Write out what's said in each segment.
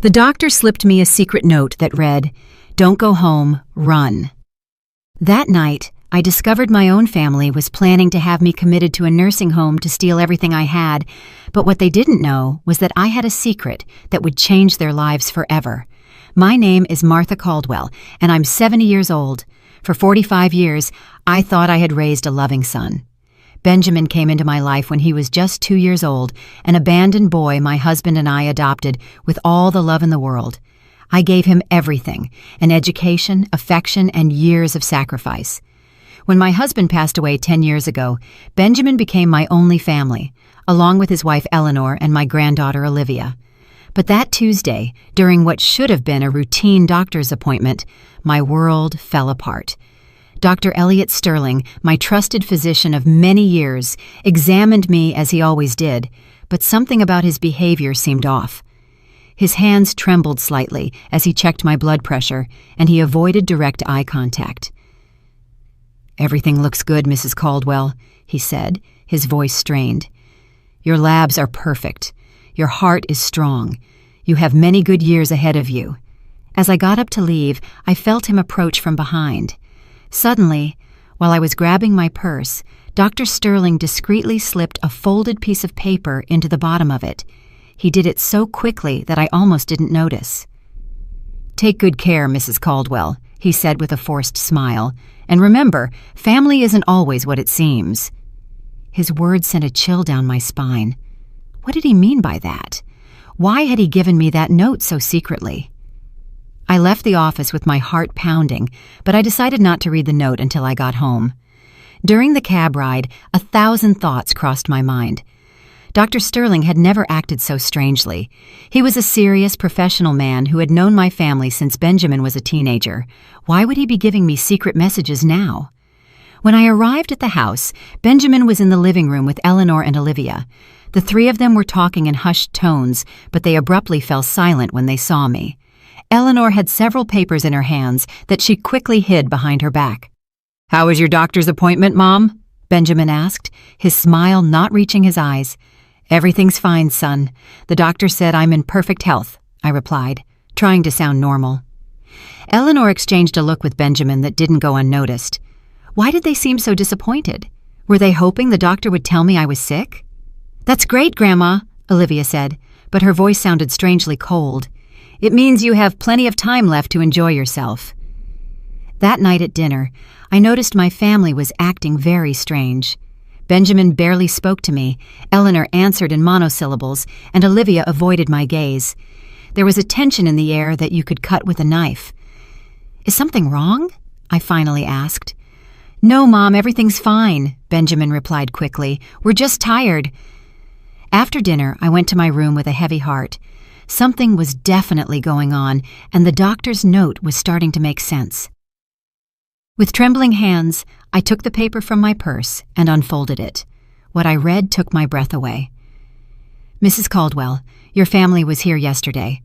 The doctor slipped me a secret note that read, "Don't go home, run." That night, I discovered my own family was planning to have me committed to a nursing home to steal everything I had, but what they didn't know was that I had a secret that would change their lives forever. My name is Martha Caldwell, and I'm 70 years old. For 45 years, I thought I had raised a loving son. Benjamin came into my life when he was just 2 years old, an abandoned boy my husband and I adopted with all the love in the world. I gave him everything, an education, affection, and years of sacrifice. When my husband passed away 10 years ago, Benjamin became my only family, along with his wife Eleanor and my granddaughter Olivia. But that Tuesday, during what should have been a routine doctor's appointment, my world fell apart. Dr. Elliot Sterling, my trusted physician of many years, examined me as he always did, but something about his behavior seemed off. His hands trembled slightly as he checked my blood pressure, and he avoided direct eye contact. "Everything looks good, Mrs. Caldwell," he said, his voice strained. "Your labs are perfect. Your heart is strong. You have many good years ahead of you." As I got up to leave, I felt him approach from behind. Suddenly, while I was grabbing my purse, Dr. Sterling discreetly slipped a folded piece of paper into the bottom of it. He did it so quickly that I almost didn't notice. "Take good care, Mrs. Caldwell," he said with a forced smile. "And remember, family isn't always what it seems." His words sent a chill down my spine. What did he mean by that? Why had he given me that note so secretly? I left the office with my heart pounding, but I decided not to read the note until I got home. During the cab ride, 1,000 thoughts crossed my mind. Dr. Sterling had never acted so strangely. He was a serious, professional man who had known my family since Benjamin was a teenager. Why would he be giving me secret messages now? When I arrived at the house, Benjamin was in the living room with Eleanor and Olivia. The three of them were talking in hushed tones, but they abruptly fell silent when they saw me. Eleanor had several papers in her hands that she quickly hid behind her back. "How was your doctor's appointment, Mom?" Benjamin asked, his smile not reaching his eyes. "Everything's fine, son. The doctor said I'm in perfect health," I replied, trying to sound normal. Eleanor exchanged a look with Benjamin that didn't go unnoticed. Why did they seem so disappointed? Were they hoping the doctor would tell me I was sick? "That's great, Grandma," Olivia said, but her voice sounded strangely cold. "It means you have plenty of time left to enjoy yourself." That night at dinner, I noticed my family was acting very strange. Benjamin barely spoke to me, Eleanor answered in monosyllables, and Olivia avoided my gaze. There was a tension in the air that you could cut with a knife. "Is something wrong?" I finally asked. "No, Mom, everything's fine," Benjamin replied quickly. "We're just tired." After dinner, I went to my room with a heavy heart. Something was definitely going on, and the doctor's note was starting to make sense. With trembling hands, I took the paper from my purse and unfolded it. What I read took my breath away. "Mrs. Caldwell, your family was here yesterday.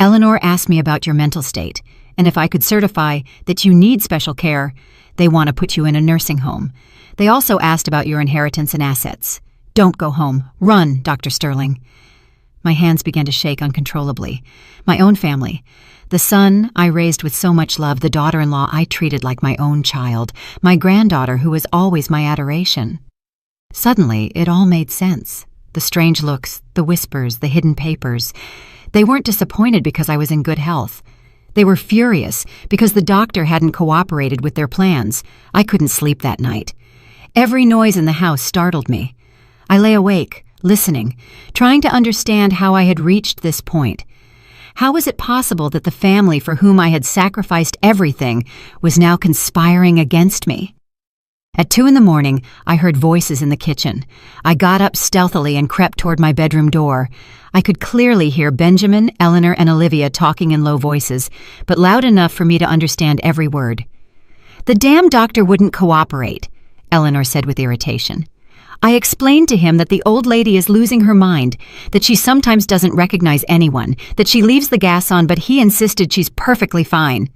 Eleanor asked me about your mental state, and if I could certify that you need special care, they want to put you in a nursing home. They also asked about your inheritance and assets. Don't go home. Run, Dr. Sterling." My hands began to shake uncontrollably. My own family. The son I raised with so much love, the daughter-in-law I treated like my own child, my granddaughter who was always my adoration. Suddenly, it all made sense. The strange looks, the whispers, the hidden papers. They weren't disappointed because I was in good health. They were furious because the doctor hadn't cooperated with their plans. I couldn't sleep that night. Every noise in the house startled me. I lay awake, listening, trying to understand how I had reached this point. How was it possible that the family for whom I had sacrificed everything was now conspiring against me? At 2 a.m, I heard voices in the kitchen. I got up stealthily and crept toward my bedroom door. I could clearly hear Benjamin, Eleanor, and Olivia talking in low voices, but loud enough for me to understand every word. "The damn doctor wouldn't cooperate," Eleanor said with irritation. "I explained to him that the old lady is losing her mind, that she sometimes doesn't recognize anyone, that she leaves the gas on, but he insisted she's perfectly fine."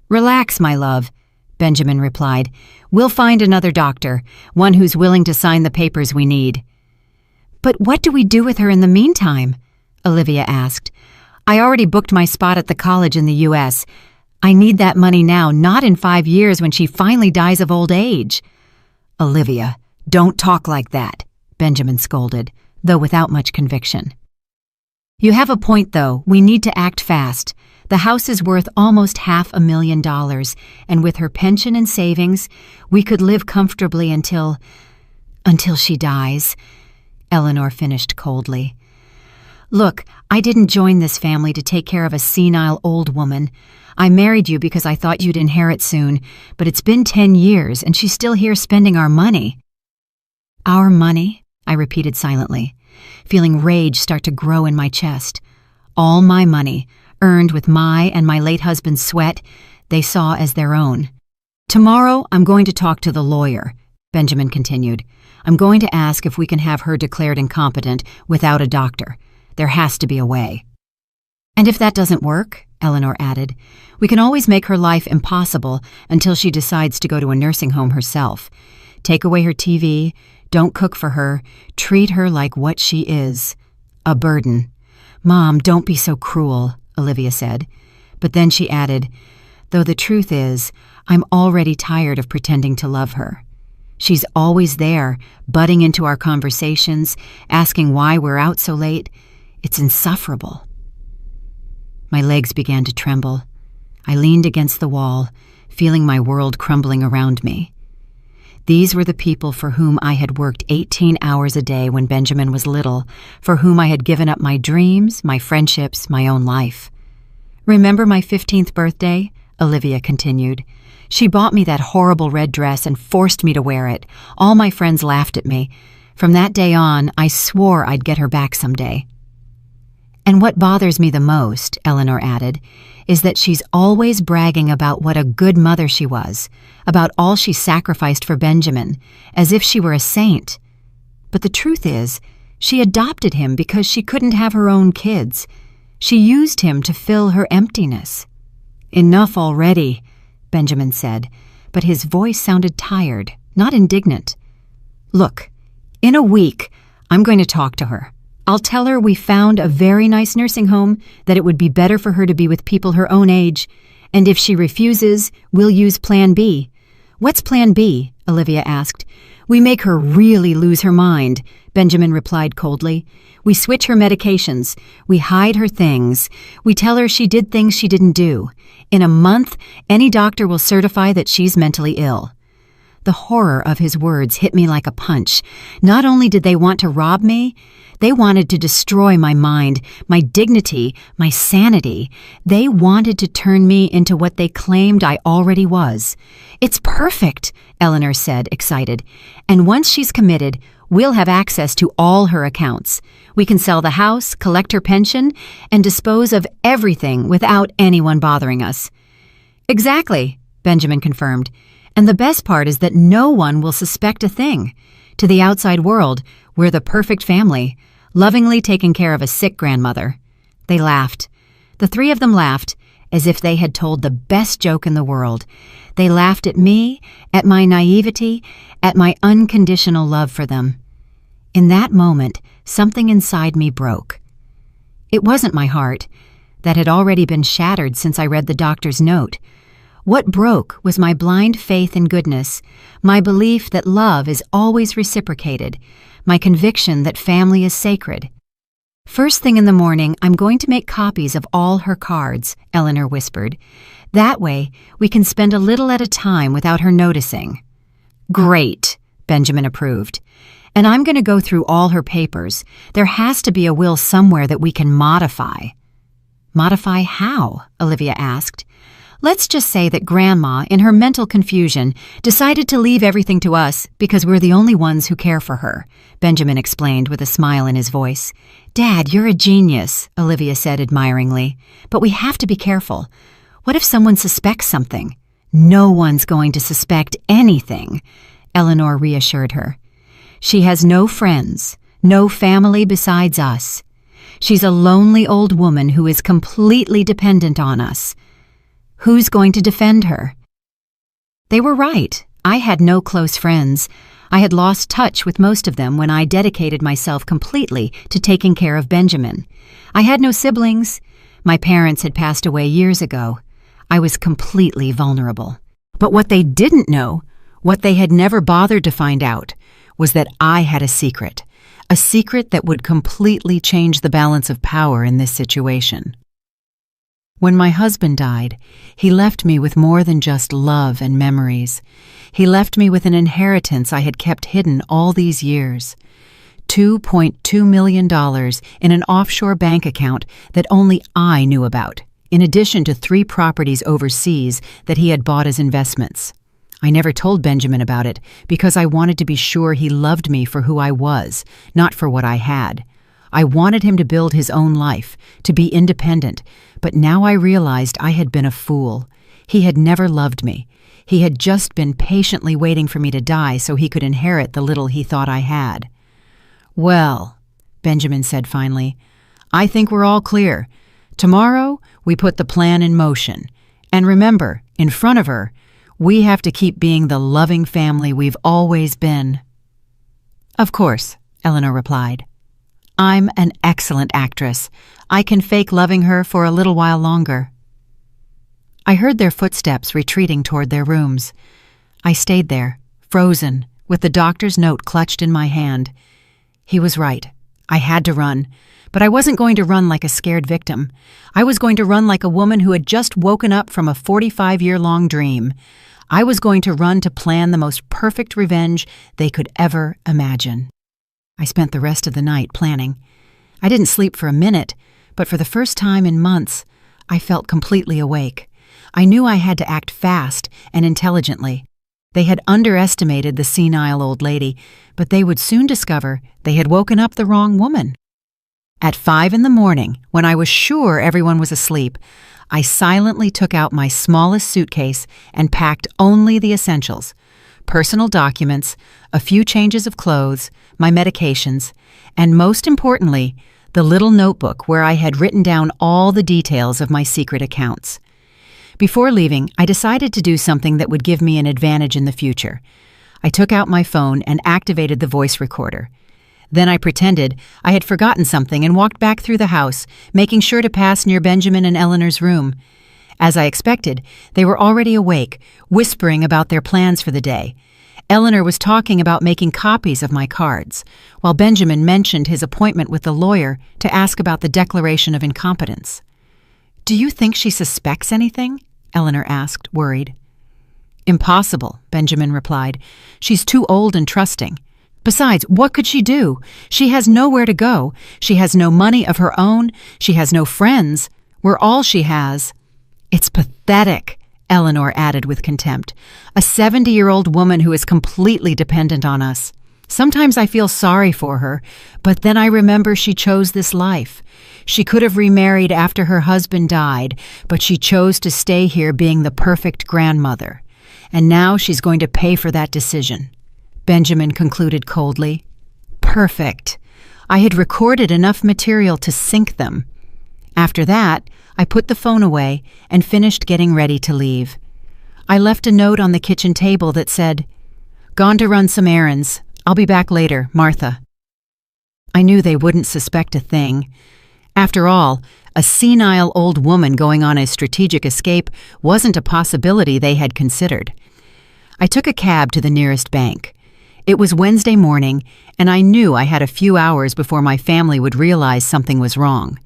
"Relax, my love," Benjamin replied. "We'll find another doctor, one who's willing to sign the papers we need." "But what do we do with her in the meantime?" Olivia asked. I already booked my spot at the college in the U.S. I need that money now, not in 5 years when she finally dies of old age." "Olivia, don't talk like that," Benjamin scolded, though without much conviction. "You have a point, though. We need to act fast. The house is worth almost $500,000, and with her pension and savings, we could live comfortably until she dies," Eleanor finished coldly. "Look, I didn't join this family to take care of a senile old woman. I married you because I thought you'd inherit soon, but it's been 10 years and she's still here spending our money." "Our money?" I repeated silently, feeling rage start to grow in my chest. All my money, earned with my and my late husband's sweat, they saw as their own. "Tomorrow I'm going to talk to the lawyer," Benjamin continued. "I'm going to ask if we can have her declared incompetent without a doctor. There has to be a way." "And if that doesn't work," Eleanor added, "we can always make her life impossible until she decides to go to a nursing home herself. Take away her TV, don't cook for her, treat her like what she is, a burden." "Mom, don't be so cruel," Olivia said. But then she added, "Though the truth is, I'm already tired of pretending to love her. She's always there, butting into our conversations, asking why we're out so late. It's insufferable." My legs began to tremble. I leaned against the wall, feeling my world crumbling around me. These were the people for whom I had worked 18 hours a day when Benjamin was little, for whom I had given up my dreams, my friendships, my own life. "Remember my 15th birthday?" Olivia continued. "She bought me that horrible red dress and forced me to wear it. All my friends laughed at me. From that day on, I swore I'd get her back someday." "And what bothers me the most," Eleanor added, "is that she's always bragging about what a good mother she was, about all she sacrificed for Benjamin, as if she were a saint. But the truth is, she adopted him because she couldn't have her own kids. She used him to fill her emptiness." "Enough already," Benjamin said, but his voice sounded tired, not indignant. "Look, in a week, I'm going to talk to her. I'll tell her we found a very nice nursing home, that it would be better for her to be with people her own age, and if she refuses, we'll use Plan B." "What's Plan B?" Olivia asked. "We make her really lose her mind," Benjamin replied coldly. "We switch her medications. We hide her things. We tell her she did things she didn't do. In a month, any doctor will certify that she's mentally ill." The horror of his words hit me like a punch. Not only did they want to rob me, they wanted to destroy my mind, my dignity, my sanity. They wanted to turn me into what they claimed I already was. "It's perfect," Eleanor said, excited. "And once she's committed, we'll have access to all her accounts. We can sell the house, collect her pension, and dispose of everything without anyone bothering us." "Exactly," Benjamin confirmed. "And the best part is that no one will suspect a thing. To the outside world, we're the perfect family, lovingly taking care of a sick grandmother." They laughed. The three of them laughed, as if they had told the best joke in the world. They laughed at me, at my naivety, at my unconditional love for them. In that moment, something inside me broke. It wasn't my heart. That had already been shattered since I read the doctor's note. What broke was my blind faith in goodness, my belief that love is always reciprocated, my conviction that family is sacred. "First thing in the morning, I'm going to make copies of all her cards," Eleanor whispered. "That way, we can spend a little at a time without her noticing." "Great," Benjamin approved. "And I'm going to go through all her papers. There has to be a will somewhere that we can modify." "Modify how?" Olivia asked. "Let's just say that Grandma, in her mental confusion, decided to leave everything to us because we're the only ones who care for her," Benjamin explained with a smile in his voice. "Dad, you're a genius," Olivia said admiringly. "But we have to be careful. What if someone suspects something?" "No one's going to suspect anything," Eleanor reassured her. "She has no friends, no family besides us. She's a lonely old woman who is completely dependent on us. Who's going to defend her?" They were right. I had no close friends. I had lost touch with most of them when I dedicated myself completely to taking care of Benjamin. I had no siblings. My parents had passed away years ago. I was completely vulnerable. But what they didn't know, what they had never bothered to find out, was that I had a secret that would completely change the balance of power in this situation. When my husband died, he left me with more than just love and memories. He left me with an inheritance I had kept hidden all these years. $2.2 million in an offshore bank account that only I knew about, in addition to 3 properties overseas that he had bought as investments. I never told Benjamin about it because I wanted to be sure he loved me for who I was, not for what I had. I wanted him to build his own life, to be independent, but now I realized I had been a fool. He had never loved me. He had just been patiently waiting for me to die so he could inherit the little he thought I had. "Well," Benjamin said finally, "I think we're all clear. Tomorrow, we put the plan in motion. And remember, in front of her, we have to keep being the loving family we've always been." "Of course," Eleanor replied. "I'm an excellent actress. I can fake loving her for a little while longer." I heard their footsteps retreating toward their rooms. I stayed there, frozen, with the doctor's note clutched in my hand. He was right. I had to run. But I wasn't going to run like a scared victim. I was going to run like a woman who had just woken up from a 45-year-long dream. I was going to run to plan the most perfect revenge they could ever imagine. I spent the rest of the night planning. I didn't sleep for a minute, but for the first time in months, I felt completely awake. I knew I had to act fast and intelligently. They had underestimated the senile old lady, but they would soon discover they had woken up the wrong woman. At 5 a.m, when I was sure everyone was asleep, I silently took out my smallest suitcase and packed only the essentials: personal documents, a few changes of clothes, my medications, and most importantly, the little notebook where I had written down all the details of my secret accounts. Before leaving, I decided to do something that would give me an advantage in the future. I took out my phone and activated the voice recorder. Then I pretended I had forgotten something and walked back through the house, making sure to pass near Benjamin and Eleanor's room. As I expected, they were already awake, whispering about their plans for the day. Eleanor was talking about making copies of my cards, while Benjamin mentioned his appointment with the lawyer to ask about the declaration of incompetence. "Do you think she suspects anything?" Eleanor asked, worried. "Impossible," Benjamin replied. "She's too old and trusting. Besides, what could she do? She has nowhere to go. She has no money of her own. She has no friends. We're all she has." "It's pathetic," Eleanor added with contempt. "A 70-year-old woman who is completely dependent on us. Sometimes I feel sorry for her, but then I remember she chose this life. She could have remarried after her husband died, but she chose to stay here being the perfect grandmother. And now she's going to pay for that decision." Benjamin concluded coldly. Perfect. I had recorded enough material to sink them. After that, I put the phone away and finished getting ready to leave. I left a note on the kitchen table that said, "Gone to run some errands. I'll be back later, Martha." I knew they wouldn't suspect a thing. After all, a senile old woman going on a strategic escape wasn't a possibility they had considered. I took a cab to the nearest bank. It was Wednesday morning, and I knew I had a few hours before my family would realize something was wrong.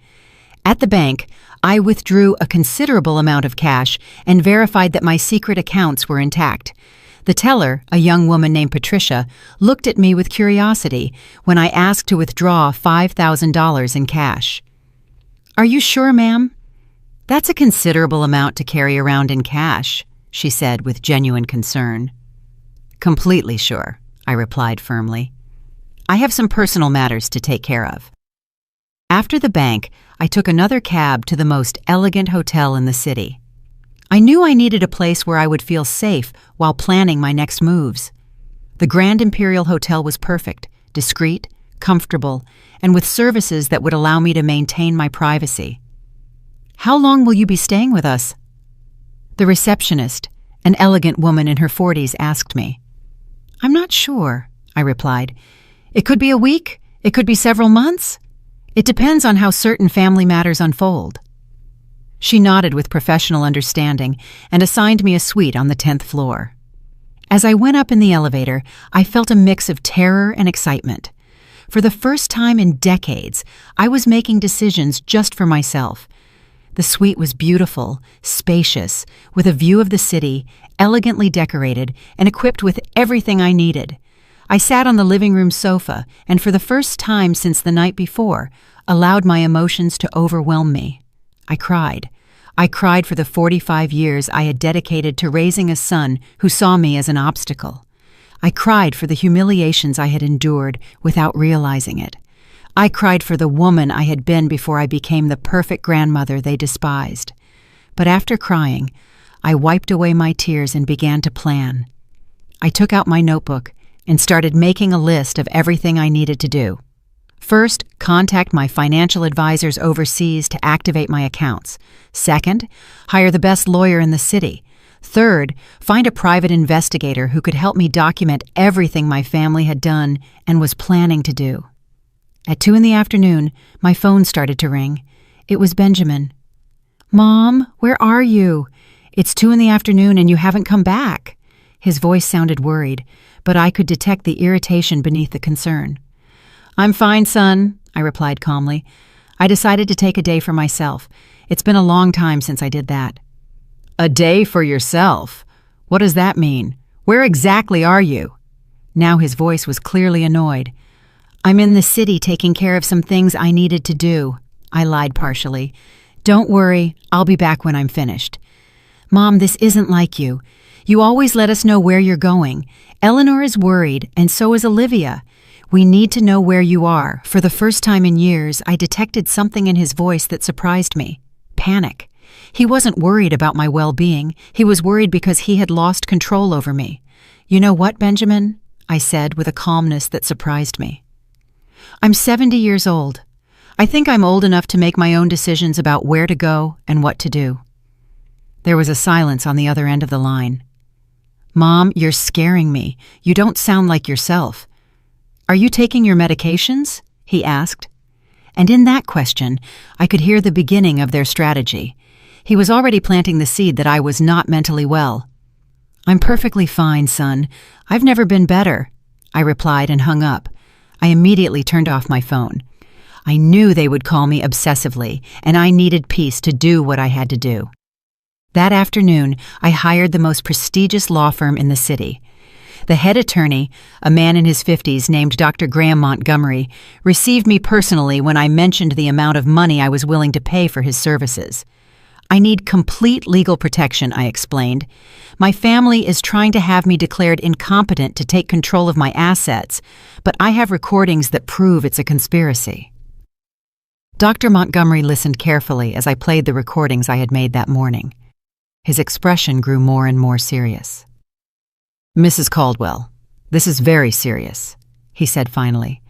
At the bank, I withdrew a considerable amount of cash and verified that my secret accounts were intact. The teller, a young woman named Patricia, looked at me with curiosity when I asked to withdraw $5,000 in cash. "Are you sure, ma'am?" "That's a considerable amount to carry around in cash," she said with genuine concern. "Completely sure," I replied firmly. "I have some personal matters to take care of." After the bank, I took another cab to the most elegant hotel in the city. I knew I needed a place where I would feel safe while planning my next moves. The Grand Imperial Hotel was perfect, discreet, comfortable, and with services that would allow me to maintain my privacy. "How long will you be staying with us?" The receptionist, an elegant woman in her 40s, asked me. "I'm not sure," I replied. "It could be a week. It could be several months. It depends on how certain family matters unfold." She nodded with professional understanding and assigned me a suite on the 10th floor. As I went up in the elevator, I felt a mix of terror and excitement. For the first time in decades, I was making decisions just for myself. The suite was beautiful, spacious, with a view of the city, elegantly decorated, and equipped with everything I needed. I sat on the living room sofa and, for the first time since the night before, allowed my emotions to overwhelm me. I cried. I cried for the 45 years I had dedicated to raising a son who saw me as an obstacle. I cried for the humiliations I had endured without realizing it. I cried for the woman I had been before I became the perfect grandmother they despised. But after crying, I wiped away my tears and began to plan. I took out my notebook and started making a list of everything I needed to do. First, contact my financial advisors overseas to activate my accounts. Second, hire the best lawyer in the city. Third, find a private investigator who could help me document everything my family had done and was planning to do. At 2 p.m, my phone started to ring. It was Benjamin. "Mom, where are you? It's 2 p.m. and you haven't come back." His voice sounded worried, but I could detect the irritation beneath the concern. "I'm fine, son," I replied calmly. "I decided to take a day for myself. It's been a long time since I did that." "A day for yourself? What does that mean? Where exactly are you?" Now his voice was clearly annoyed. "I'm in the city taking care of some things I needed to do," I lied partially. "Don't worry, I'll be back when I'm finished." "Mom, this isn't like you. You always let us know where you're going. Eleanor is worried, and so is Olivia. We need to know where you are." For the first time in years, I detected something in his voice that surprised me. Panic. He wasn't worried about my well-being. He was worried because he had lost control over me. "You know what, Benjamin?" I said with a calmness that surprised me. "I'm 70 years old. I think I'm old enough to make my own decisions about where to go and what to do." There was a silence on the other end of the line. "Mom, you're scaring me. You don't sound like yourself." "Are you taking your medications?" he asked. And in that question, I could hear the beginning of their strategy. He was already planting the seed that I was not mentally well. "I'm perfectly fine, son. I've never been better," I replied and hung up. I immediately turned off my phone. I knew they would call me obsessively, and I needed peace to do what I had to do. That afternoon, I hired the most prestigious law firm in the city. The head attorney, a man in his 50s named Dr. Graham Montgomery, received me personally when I mentioned the amount of money I was willing to pay for his services. "I need complete legal protection," I explained. "My family is trying to have me declared incompetent to take control of my assets, but I have recordings that prove it's a conspiracy." Dr. Montgomery listened carefully as I played the recordings I had made that morning. His expression grew more and more serious. "Mrs. Caldwell, this is very serious," he said finally.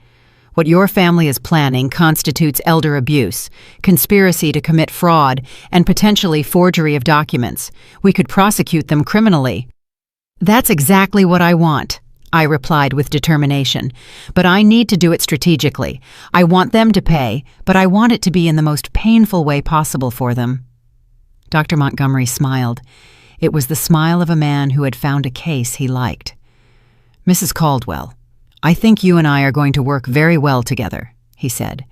"What your family is planning constitutes elder abuse, conspiracy to commit fraud, and potentially forgery of documents. We could prosecute them criminally." "That's exactly what I want," I replied with determination. "But I need to do it strategically. I want them to pay, but I want it to be in the most painful way possible for them." Dr. Montgomery smiled. It was the smile of a man who had found a case he liked. "Mrs. Caldwell, I think you and I are going to work very well together," he said.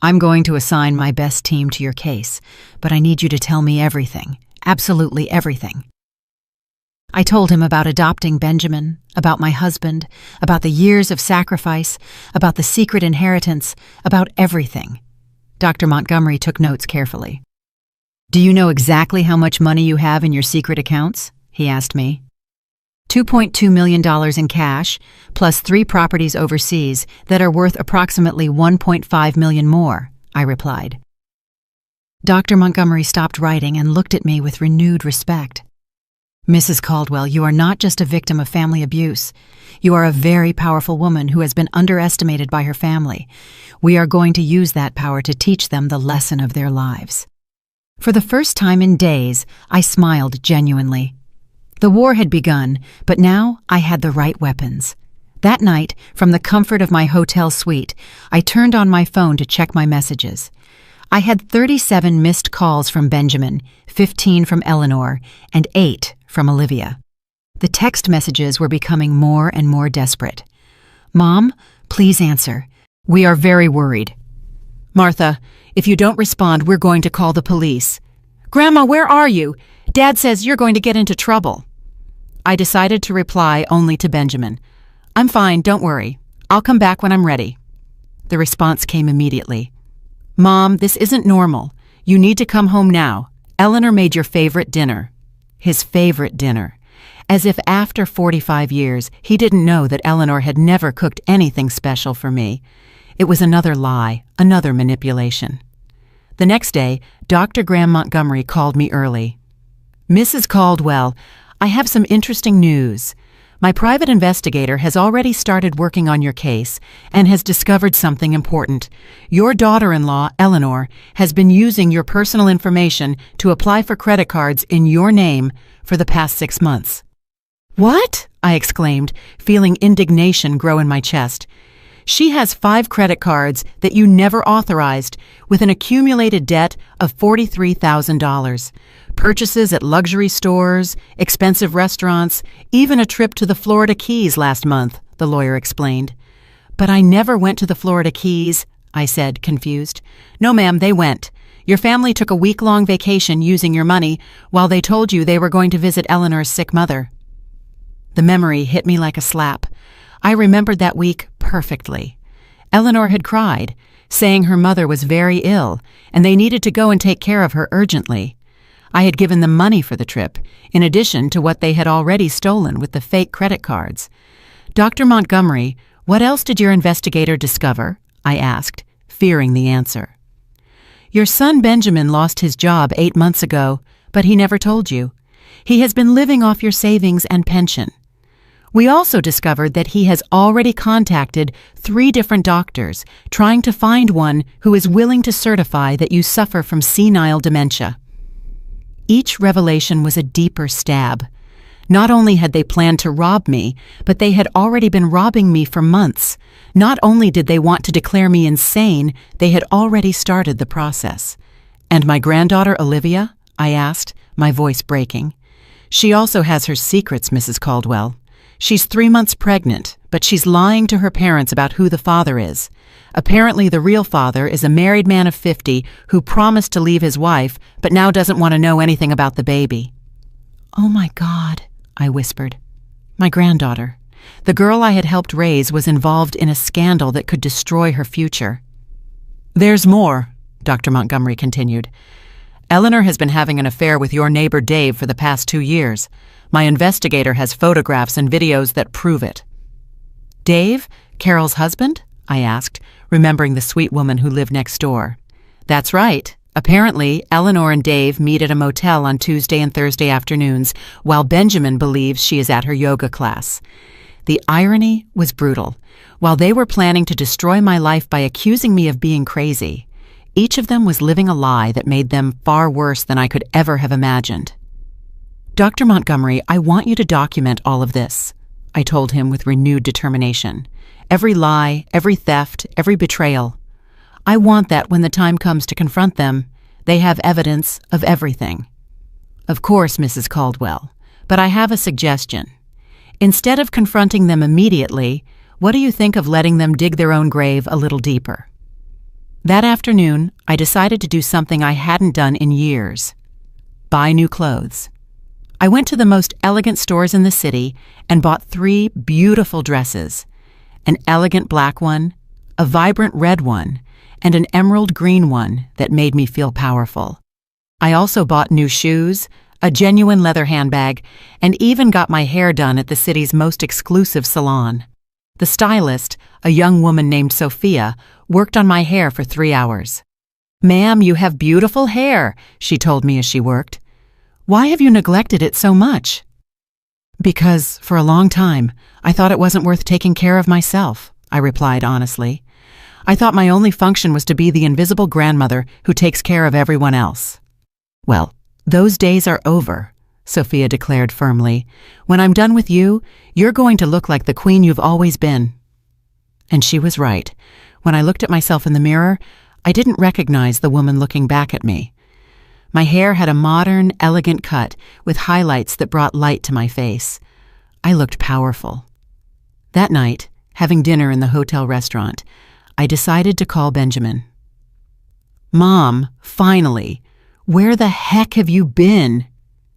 "I'm going to assign my best team to your case, but I need you to tell me everything, absolutely everything." I told him about adopting Benjamin, about my husband, about the years of sacrifice, about the secret inheritance, about everything. Dr. Montgomery took notes carefully. "Do you know exactly how much money you have in your secret accounts?" he asked me. $2.2 million in cash, plus 3 properties overseas that are worth approximately $1.5 million more, I replied. Dr. Montgomery stopped writing and looked at me with renewed respect. "Mrs. Caldwell, you are not just a victim of family abuse. You are a very powerful woman who has been underestimated by her family. We are going to use that power to teach them the lesson of their lives." For the first time in days, I smiled genuinely. The war had begun, but now I had the right weapons. That night, from the comfort of my hotel suite, I turned on my phone to check my messages. I had 37 missed calls from Benjamin, 15 from Eleanor, and 8 from Olivia. The text messages were becoming more and more desperate. "Mom, please answer. We are very worried." "Martha, if you don't respond, we're going to call the police." "Grandma, where are you? Dad says you're going to get into trouble." I decided to reply only to Benjamin. "I'm fine, don't worry. I'll come back when I'm ready." The response came immediately. "Mom, this isn't normal. You need to come home now. Eleanor made your favorite dinner." His favorite dinner. As if after 45 years, he didn't know that Eleanor had never cooked anything special for me. It was another lie, another manipulation. The next day, Dr. Graham Montgomery called me early. "Mrs. Caldwell, I have some interesting news. My private investigator has already started working on your case and has discovered something important. Your daughter-in-law, Eleanor, has been using your personal information to apply for credit cards in your name for the past 6 months." "What?" I exclaimed, feeling indignation grow in my chest. "She has 5 credit cards that you never authorized, with an accumulated debt of $43,000. Purchases at luxury stores, expensive restaurants, even a trip to the Florida Keys last month," the lawyer explained. "But I never went to the Florida Keys," I said, confused. "No, ma'am, they went. Your family took a week-long vacation using your money while they told you they were going to visit Eleanor's sick mother." The memory hit me like a slap. I remembered that week perfectly. Eleanor had cried, saying her mother was very ill and they needed to go and take care of her urgently. I had given them money for the trip, in addition to what they had already stolen with the fake credit cards. "Dr. Montgomery, what else did your investigator discover?" I asked, fearing the answer. "Your son Benjamin lost his job 8 months ago, but he never told you. He has been living off your savings and pension. We also discovered that he has already contacted 3 different doctors, trying to find one who is willing to certify that you suffer from senile dementia." Each revelation was a deeper stab. Not only had they planned to rob me, but they had already been robbing me for months. Not only did they want to declare me insane, they had already started the process. "And my granddaughter, Olivia?" I asked, my voice breaking. "She also has her secrets, Mrs. Caldwell. She's 3 months pregnant, but she's lying to her parents about who the father is. Apparently the real father is a married man of 50 who promised to leave his wife, but now doesn't want to know anything about the baby." "Oh my God," I whispered. My granddaughter. The girl I had helped raise was involved in a scandal that could destroy her future. "There's more," Dr. Montgomery continued. "Eleanor has been having an affair with your neighbor Dave for the past 2 years. My investigator has photographs and videos that prove it." "Dave? Carol's husband?" I asked, remembering the sweet woman who lived next door. "That's right. Apparently, Eleanor and Dave meet at a motel on Tuesday and Thursday afternoons, while Benjamin believes she is at her yoga class." The irony was brutal. While they were planning to destroy my life by accusing me of being crazy, each of them was living a lie that made them far worse than I could ever have imagined. "Dr. Montgomery, I want you to document all of this," I told him with renewed determination. "Every lie, every theft, every betrayal. I want that when the time comes to confront them, they have evidence of everything." "Of course, Mrs. Caldwell, but I have a suggestion. Instead of confronting them immediately, what do you think of letting them dig their own grave a little deeper?" That afternoon, I decided to do something I hadn't done in years: buy new clothes. I went to the most elegant stores in the city and bought 3 beautiful dresses: an elegant black one, a vibrant red one, and an emerald green one that made me feel powerful. I also bought new shoes, a genuine leather handbag, and even got my hair done at the city's most exclusive salon. The stylist, a young woman named Sophia, worked on my hair for 3 hours. "Ma'am, you have beautiful hair," she told me as she worked. "Why have you neglected it so much?" "Because, for a long time, I thought it wasn't worth taking care of myself," I replied honestly. "I thought my only function was to be the invisible grandmother who takes care of everyone else." "Well, those days are over," Sophia declared firmly. "When I'm done with you, you're going to look like the queen you've always been." And she was right. When I looked at myself in the mirror, I didn't recognize the woman looking back at me. My hair had a modern, elegant cut with highlights that brought light to my face. I looked powerful. That night, having dinner in the hotel restaurant, I decided to call Benjamin. "Mom, finally! Where the heck have you been?"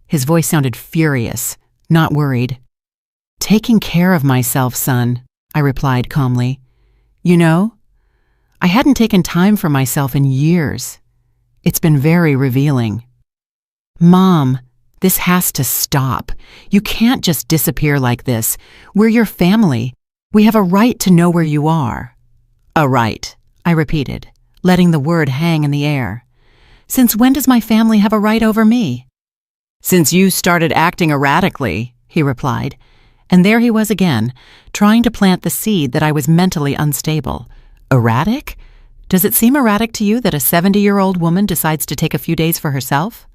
His voice sounded furious, not worried. "Taking care of myself, son," I replied calmly. "You know, I hadn't taken time for myself in years. It's been very revealing." "Mom, this has to stop. You can't just disappear like this. We're your family. We have a right to know where you are." "A right," I repeated, letting the word hang in the air. "Since when does my family have a right over me?" "Since you started acting erratically," he replied. And there he was again, trying to plant the seed that I was mentally unstable. Erratic? Does it seem erratic to you that a 70-year-old woman decides to take a few days for herself?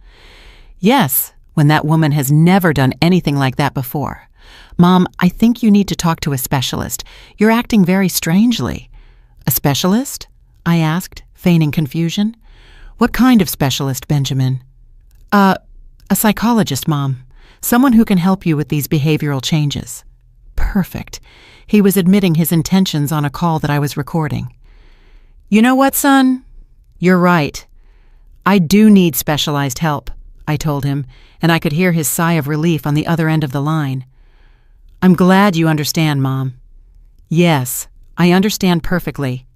Yes, when that woman has never done anything like that before. "Mom, I think you need to talk to a specialist. You're acting very strangely." "A specialist?" I asked, feigning confusion. "What kind of specialist, Benjamin?" A psychologist, Mom. Someone who can help you with these behavioral changes." Perfect. He was admitting his intentions on a call that I was recording. "You know what, son? You're right. I do need specialized help," I told him, and I could hear his sigh of relief on the other end of the line. "I'm glad you understand, Mom." "Yes, I understand perfectly.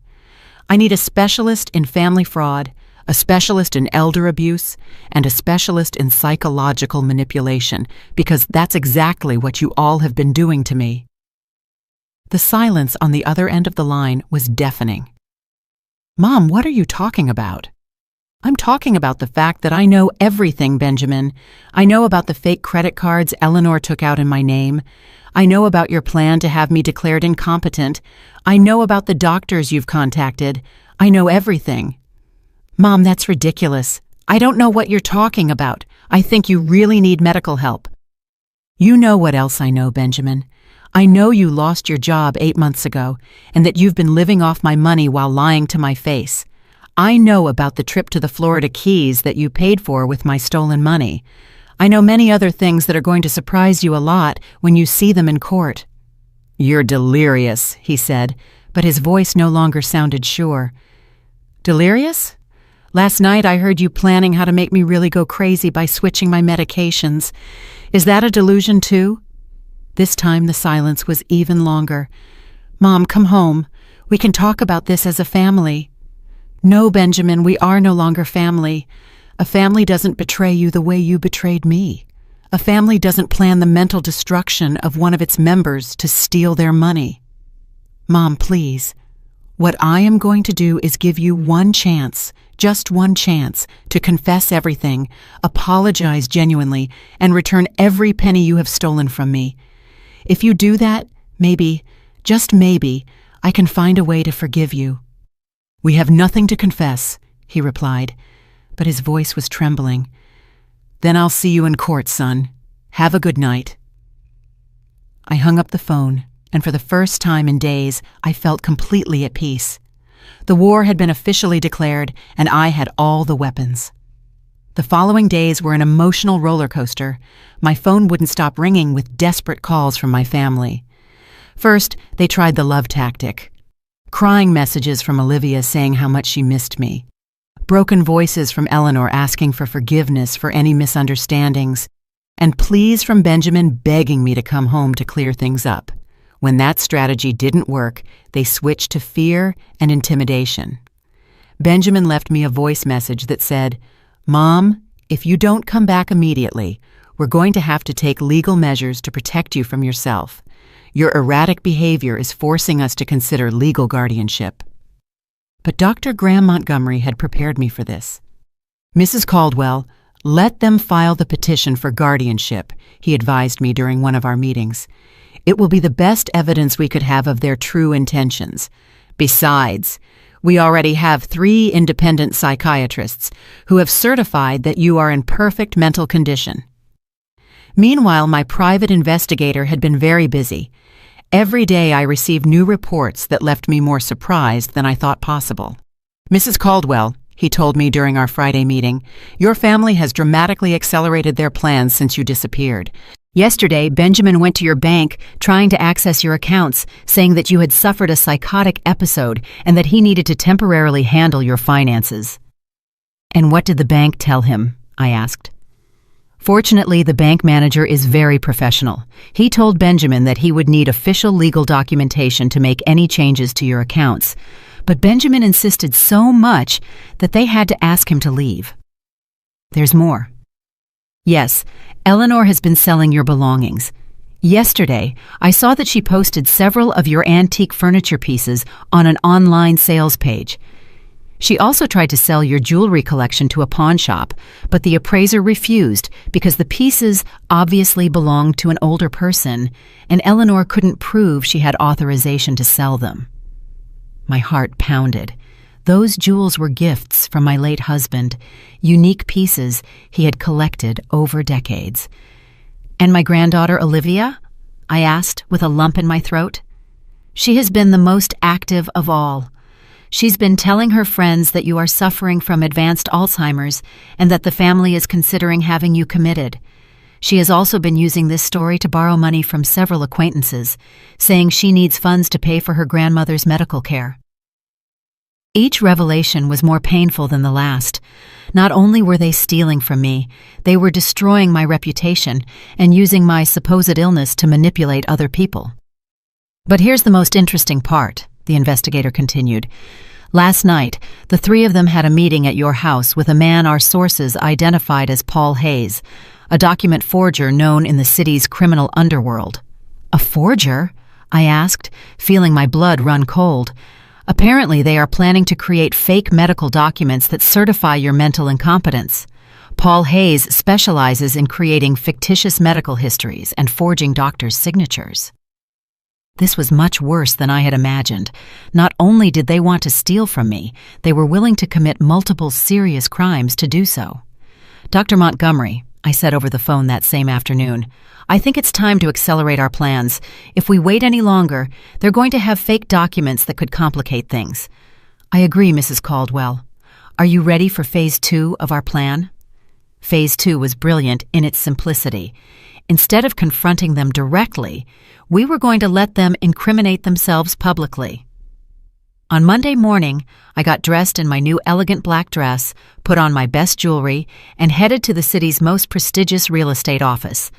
I need a specialist in family fraud, a specialist in elder abuse, and a specialist in psychological manipulation, because that's exactly what you all have been doing to me." The silence on the other end of the line was deafening. "Mom, what are you talking about?" "I'm talking about the fact that I know everything, Benjamin. I know about the fake credit cards Eleanor took out in my name. I know about your plan to have me declared incompetent. I know about the doctors you've contacted. I know everything." "Mom, that's ridiculous. I don't know what you're talking about. I think you really need medical help." "You know what else I know, Benjamin. I know you lost your job 8 months ago, and that you've been living off my money while lying to my face. I know about the trip to the Florida Keys that you paid for with my stolen money. I know many other things that are going to surprise you a lot when you see them in court." "You're delirious," he said, but his voice no longer sounded sure. "Delirious? Last night I heard you planning how to make me really go crazy by switching my medications. Is that a delusion too?" This time the silence was even longer. "Mom, come home. We can talk about this as a family." "No, Benjamin, we are no longer family. A family doesn't betray you the way you betrayed me. A family doesn't plan the mental destruction of one of its members to steal their money." "Mom, please. What I am going to do is give you one chance, just one chance, to confess everything, apologize genuinely, and return every penny you have stolen from me. If you do that, maybe, just maybe, I can find a way to forgive you." "We have nothing to confess," he replied, but his voice was trembling. "Then I'll see you in court, son. Have a good night." I hung up the phone, and for the first time in days, I felt completely at peace. The war had been officially declared, and I had all the weapons. The following days were an emotional roller coaster. My phone wouldn't stop ringing with desperate calls from my family. First, they tried the love tactic. Crying messages from Olivia saying how much she missed me. Broken voices from Eleanor asking for forgiveness for any misunderstandings. And pleas from Benjamin begging me to come home to clear things up. When that strategy didn't work, they switched to fear and intimidation. Benjamin left me a voice message that said, "Mom, if you don't come back immediately, we're going to have to take legal measures to protect you from yourself. Your erratic behavior is forcing us to consider legal guardianship." But Dr. Graham Montgomery had prepared me for this. "Mrs. Caldwell, let them file the petition for guardianship," he advised me during one of our meetings. "It will be the best evidence we could have of their true intentions. Besides, we already have 3 independent psychiatrists who have certified that you are in perfect mental condition." Meanwhile, my private investigator had been very busy. Every day I received new reports that left me more surprised than I thought possible. Mrs. Caldwell, he told me during our Friday meeting, your family has dramatically accelerated their plans since you disappeared. Yesterday, Benjamin went to your bank trying to access your accounts, saying that you had suffered a psychotic episode and that he needed to temporarily handle your finances. And what did the bank tell him? I asked. Fortunately, the bank manager is very professional. He told Benjamin that he would need official legal documentation to make any changes to your accounts. But Benjamin insisted so much that they had to ask him to leave. There's more. Yes, Eleanor has been selling your belongings. Yesterday, I saw that she posted several of your antique furniture pieces on an online sales page. She also tried to sell your jewelry collection to a pawn shop, but the appraiser refused because the pieces obviously belonged to an older person, and Eleanor couldn't prove she had authorization to sell them. My heart pounded. Those jewels were gifts from my late husband, unique pieces he had collected over decades. And my granddaughter Olivia? I asked with a lump in my throat. She has been the most active of all. She's been telling her friends that you are suffering from advanced Alzheimer's and that the family is considering having you committed. She has also been using this story to borrow money from several acquaintances, saying she needs funds to pay for her grandmother's medical care. Each revelation was more painful than the last. Not only were they stealing from me, they were destroying my reputation and using my supposed illness to manipulate other people. But here's the most interesting part, the investigator continued. Last night, the three of them had a meeting at your house with a man our sources identified as Paul Hayes, a document forger known in the city's criminal underworld. A forger? I asked, feeling my blood run cold. Apparently, they are planning to create fake medical documents that certify your mental incompetence. Paul Hayes specializes in creating fictitious medical histories and forging doctors' signatures. This was much worse than I had imagined. Not only did they want to steal from me, they were willing to commit multiple serious crimes to do so. Dr. Montgomery, I said over the phone that same afternoon, I think it's time to accelerate our plans. If we wait any longer, they're going to have fake documents that could complicate things. I agree, Mrs. Caldwell. Are you ready for Phase 2 of our plan? Phase 2 was brilliant in its simplicity. Instead of confronting them directly, we were going to let them incriminate themselves publicly. On Monday morning, I got dressed in my new elegant black dress, put on my best jewelry, and headed to the city's most prestigious real estate office.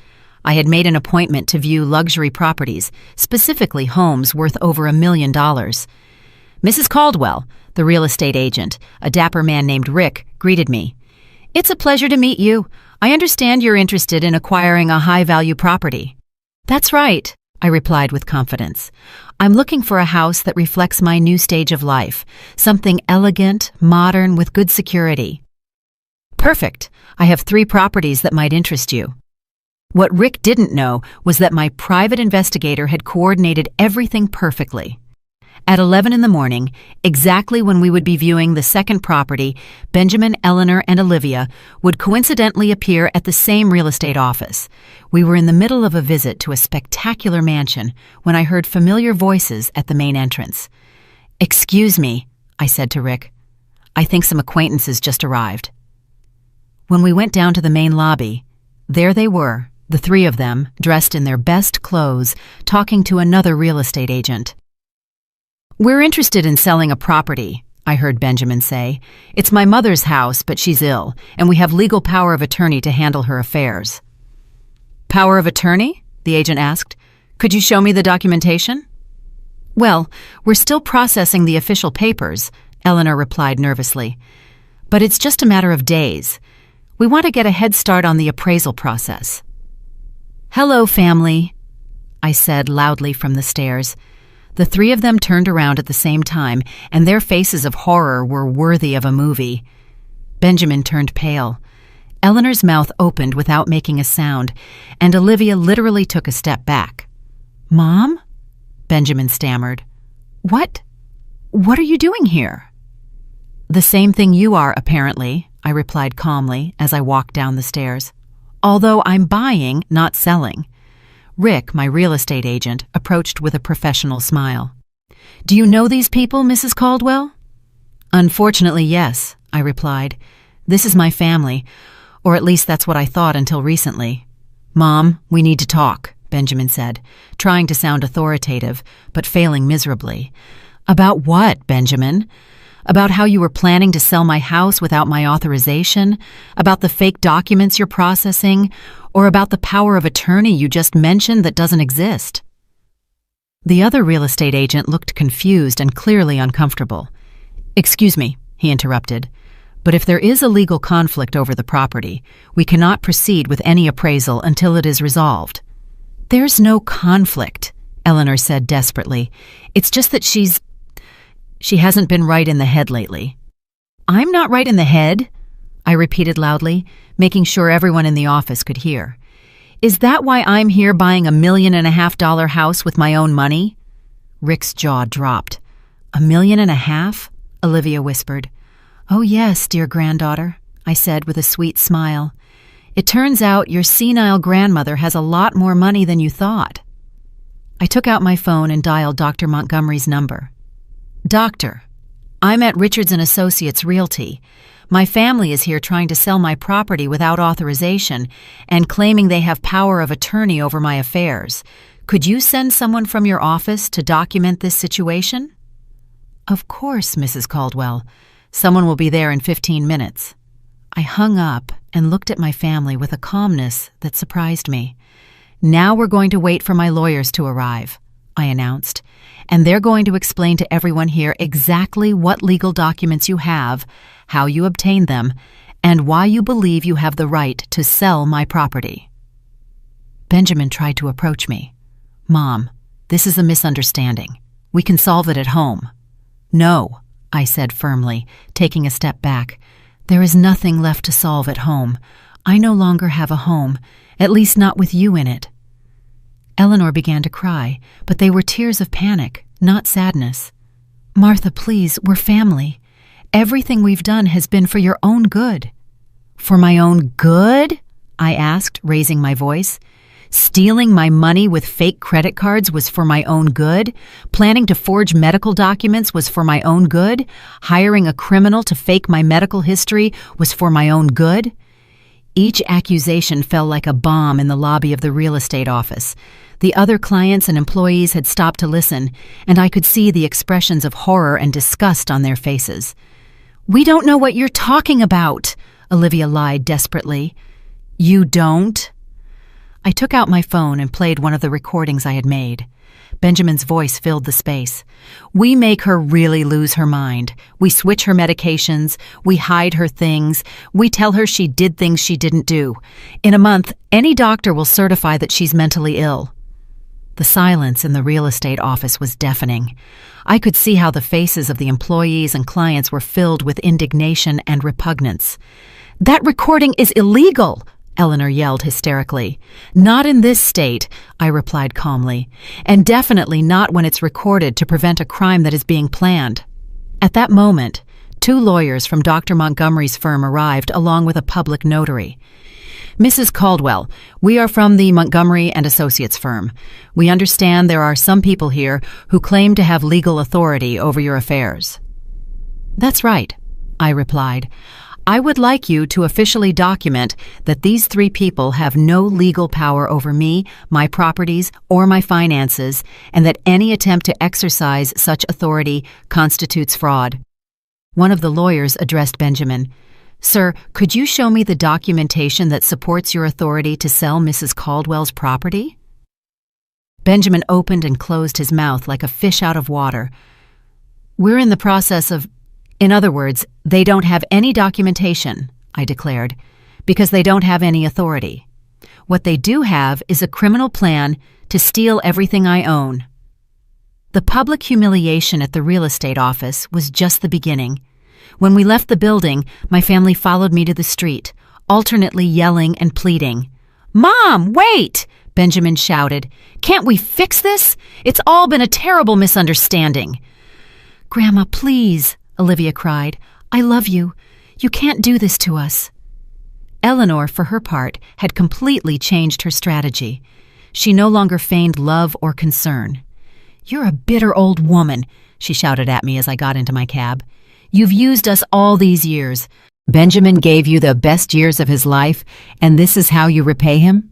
I had made an appointment to view luxury properties, specifically homes worth over $1 million. Mrs. Caldwell, the real estate agent, a dapper man named Rick, greeted me. It's a pleasure to meet you. I understand you're interested in acquiring a high-value property. That's right, I replied with confidence. I'm looking for a house that reflects my new stage of life, something elegant, modern, with good security. Perfect. I have 3 properties that might interest you. What Rick didn't know was that my private investigator had coordinated everything perfectly. At 11 in the morning, exactly when we would be viewing the second property, Benjamin, Eleanor, and Olivia would coincidentally appear at the same real estate office. We were in the middle of a visit to a spectacular mansion when I heard familiar voices at the main entrance. Excuse me, I said to Rick. I think some acquaintances just arrived. When we went down to the main lobby, there they were, the 3 of them, dressed in their best clothes, talking to another real estate agent. We're interested in selling a property, I heard Benjamin say. It's my mother's house, but she's ill, and we have legal power of attorney to handle her affairs. Power of attorney? The agent asked. Could you show me the documentation? Well, we're still processing the official papers, Eleanor replied nervously. But it's just a matter of days. We want to get a head start on the appraisal process. Hello, family, I said loudly from the stairs. The 3 of them turned around at the same time, and their faces of horror were worthy of a movie. Benjamin turned pale. Eleanor's mouth opened without making a sound, and Olivia literally took a step back. Mom? Benjamin stammered. What are you doing here? The same thing you are, apparently, I replied calmly as I walked down the stairs. Although I'm buying, not selling. Rick, my real estate agent, approached with a professional smile. Do you know these people, Mrs. Caldwell? Unfortunately, yes, I replied. This is my family, or at least that's what I thought until recently. Mom, we need to talk, Benjamin said, trying to sound authoritative, but failing miserably. About what, Benjamin? About how you were planning to sell my house without my authorization? About the fake documents you're processing? Or about the power of attorney you just mentioned that doesn't exist? The other real estate agent looked confused and clearly uncomfortable. Excuse me, he interrupted, but if there is a legal conflict over the property, we cannot proceed with any appraisal until it is resolved. There's no conflict, Eleanor said desperately. It's just that she hasn't been right in the head lately. I'm not right in the head, I repeated loudly, making sure everyone in the office could hear. Is that why I'm here buying a $1.5 million house with my own money? Rick's jaw dropped. $1.5 million? Olivia whispered. Oh yes, dear granddaughter, I said with a sweet smile. It turns out your senile grandmother has a lot more money than you thought. I took out my phone and dialed Dr. Montgomery's number. Doctor, I'm at Richards & Associates Realty. My family is here trying to sell my property without authorization and claiming they have power of attorney over my affairs. Could you send someone from your office to document this situation? Of course, Mrs. Caldwell. Someone will be there in 15 minutes. I hung up and looked at my family with a calmness that surprised me. Now we're going to wait for my lawyers to arrive, I announced, and they're going to explain to everyone here exactly what legal documents you have, how you obtained them, and why you believe you have the right to sell my property. Benjamin tried to approach me. Mom, this is a misunderstanding. We can solve it at home. No, I said firmly, taking a step back. There is nothing left to solve at home. I no longer have a home, at least not with you in it. Eleanor began to cry, but they were tears of panic, not sadness. Martha, please, we're family. Everything we've done has been for your own good. For my own good? I asked, raising my voice. Stealing my money with fake credit cards was for my own good. Planning to forge medical documents was for my own good. Hiring a criminal to fake my medical history was for my own good. Each accusation fell like a bomb in the lobby of the real estate office. The other clients and employees had stopped to listen, and I could see the expressions of horror and disgust on their faces. We don't know what you're talking about, Olivia lied desperately. You don't? I took out my phone and played one of the recordings I had made. Benjamin's voice filled the space. We make her really lose her mind. We switch her medications. We hide her things. We tell her she did things she didn't do. In a month, any doctor will certify that she's mentally ill. The silence in the real estate office was deafening. I could see how the faces of the employees and clients were filled with indignation and repugnance. That recording is illegal, Eleanor yelled hysterically. Not in this state, I replied calmly, and definitely not when it's recorded to prevent a crime that is being planned. At that moment, 2 lawyers from Dr. Montgomery's firm arrived along with a public notary. Mrs. Caldwell, we are from the Montgomery & Associates firm. We understand there are some people here who claim to have legal authority over your affairs. That's right, I replied. I would like you to officially document that these 3 people have no legal power over me, my properties, or my finances, and that any attempt to exercise such authority constitutes fraud. One of the lawyers addressed Benjamin. Sir, could you show me the documentation that supports your authority to sell Mrs. Caldwell's property? Benjamin opened and closed his mouth like a fish out of water. We're in the process of... In other words, they don't have any documentation, I declared, because they don't have any authority. What they do have is a criminal plan to steal everything I own. The public humiliation at the real estate office was just the beginning. When we left the building, my family followed me to the street, alternately yelling and pleading. Mom, wait! Benjamin shouted. Can't we fix this? It's all been a terrible misunderstanding. Grandma, please, Olivia cried. I love you. You can't do this to us. Eleanor, for her part, had completely changed her strategy. She no longer feigned love or concern. You're a bitter old woman, she shouted at me as I got into my cab. You've used us all these years. Benjamin gave you the best years of his life, and this is how you repay him?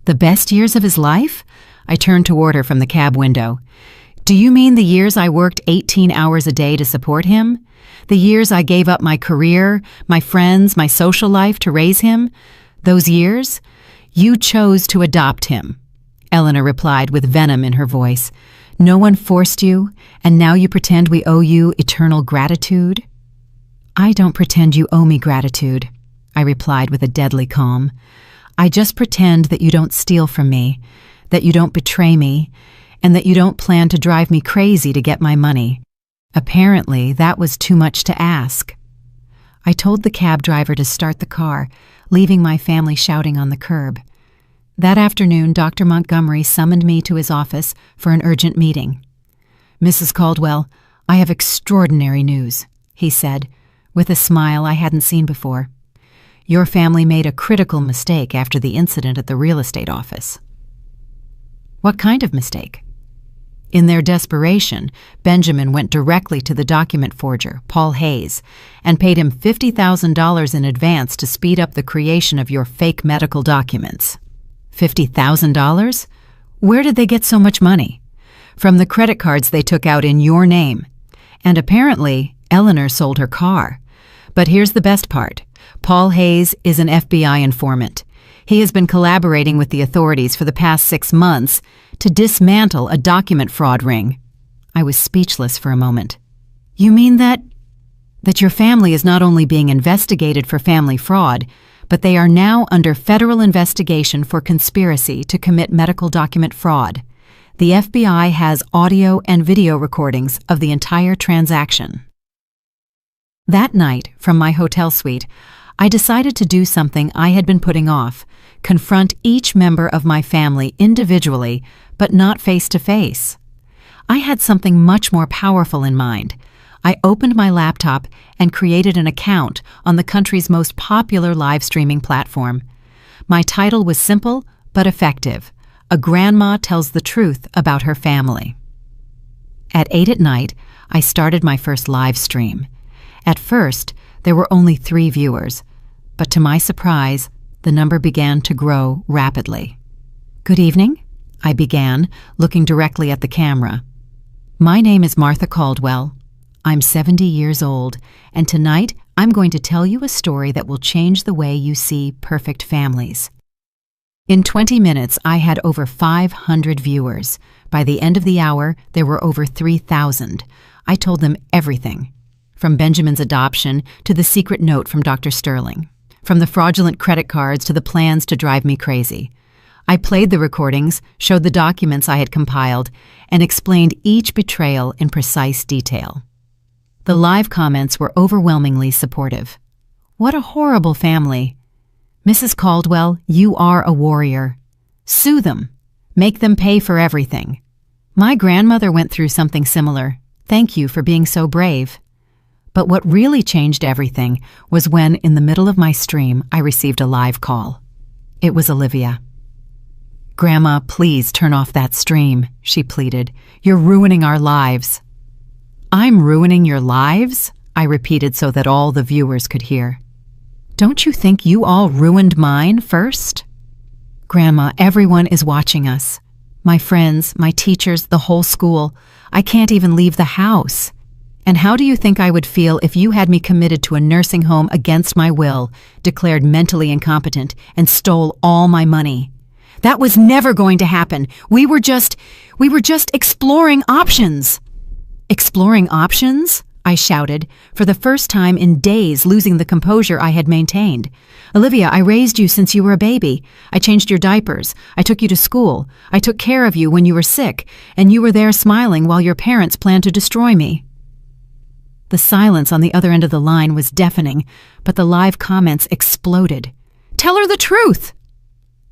The best years of his life? I turned toward her from the cab window. Do you mean the years I worked 18 hours a day to support him? The years I gave up my career, my friends, my social life to raise him? Those years? You chose to adopt him, Eleanor replied with venom in her voice. No one forced you, and now you pretend we owe you eternal gratitude? I don't pretend you owe me gratitude, I replied with a deadly calm. I just pretend that you don't steal from me, that you don't betray me, and that you don't plan to drive me crazy to get my money. Apparently, that was too much to ask. I told the cab driver to start the car, leaving my family shouting on the curb. That afternoon, Dr. Montgomery summoned me to his office for an urgent meeting. Mrs. Caldwell, I have extraordinary news, he said, with a smile I hadn't seen before. Your family made a critical mistake after the incident at the real estate office. What kind of mistake? In their desperation, Benjamin went directly to the document forger, Paul Hayes, and paid him $50,000 in advance to speed up the creation of your fake medical documents. $50,000? Where did they get so much money? From the credit cards they took out in your name. And apparently, Eleanor sold her car. But here's the best part. Paul Hayes is an FBI informant. He has been collaborating with the authorities for the past 6 months to dismantle a document fraud ring. I was speechless for a moment. You mean that your family is not only being investigated for family fraud, but they are now under federal investigation for conspiracy to commit medical document fraud. The FBI has audio and video recordings of the entire transaction. That night, from my hotel suite, I decided to do something I had been putting off, confront each member of my family individually, but not face to face. I had something much more powerful in mind. I opened my laptop and created an account on the country's most popular live streaming platform. My title was simple but effective. A Grandma Tells the Truth About Her Family. At 8 at night, I started my first live stream. At first, there were only 3 viewers, but to my surprise, the number began to grow rapidly. Good evening, I began, looking directly at the camera. My name is Martha Caldwell. I'm 70 years old, and tonight I'm going to tell you a story that will change the way you see perfect families. In 20 minutes, I had over 500 viewers. By the end of the hour, there were over 3,000. I told them everything. From Benjamin's adoption to the secret note from Dr. Sterling, from the fraudulent credit cards to the plans to drive me crazy. I played the recordings, showed the documents I had compiled, and explained each betrayal in precise detail. The live comments were overwhelmingly supportive. What a horrible family. Mrs. Caldwell, you are a warrior. Sue them. Make them pay for everything. My grandmother went through something similar. Thank you for being so brave. But what really changed everything was when, in the middle of my stream, I received a live call. It was Olivia. Grandma, please turn off that stream, she pleaded. You're ruining our lives. I'm ruining your lives? I repeated so that all the viewers could hear. Don't you think you all ruined mine first? Grandma, everyone is watching us. My friends, my teachers, the whole school. I can't even leave the house. And how do you think I would feel if you had me committed to a nursing home against my will, declared mentally incompetent, and stole all my money? That was never going to happen. We were just exploring options. Exploring options? I shouted, for the first time in days losing the composure I had maintained. Olivia, I raised you since you were a baby. I changed your diapers. I took you to school. I took care of you when you were sick, and you were there smiling while your parents planned to destroy me. The silence on the other end of the line was deafening, but the live comments exploded. Tell her the truth!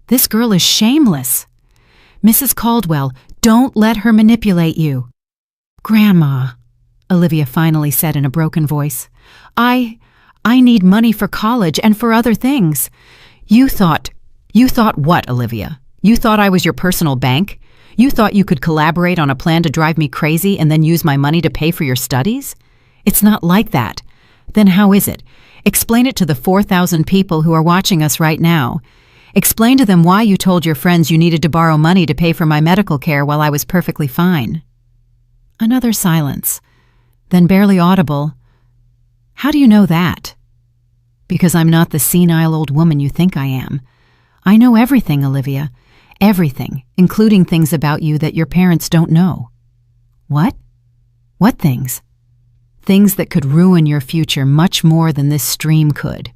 This girl is shameless. Mrs. Caldwell, don't let her manipulate you. Grandma, Olivia finally said in a broken voice, I need money for college and for other things. You thought what, Olivia? You thought I was your personal bank? You thought you could collaborate on a plan to drive me crazy and then use my money to pay for your studies? It's not like that. Then how is it? Explain it to the 4,000 people who are watching us right now. Explain to them why you told your friends you needed to borrow money to pay for my medical care while I was perfectly fine. Another silence. Then barely audible, "How do you know that?" "Because I'm not the senile old woman you think I am. I know everything, Olivia. Everything, including things about you that your parents don't know." "What? What things?" "Things that could ruin your future much more than this stream could."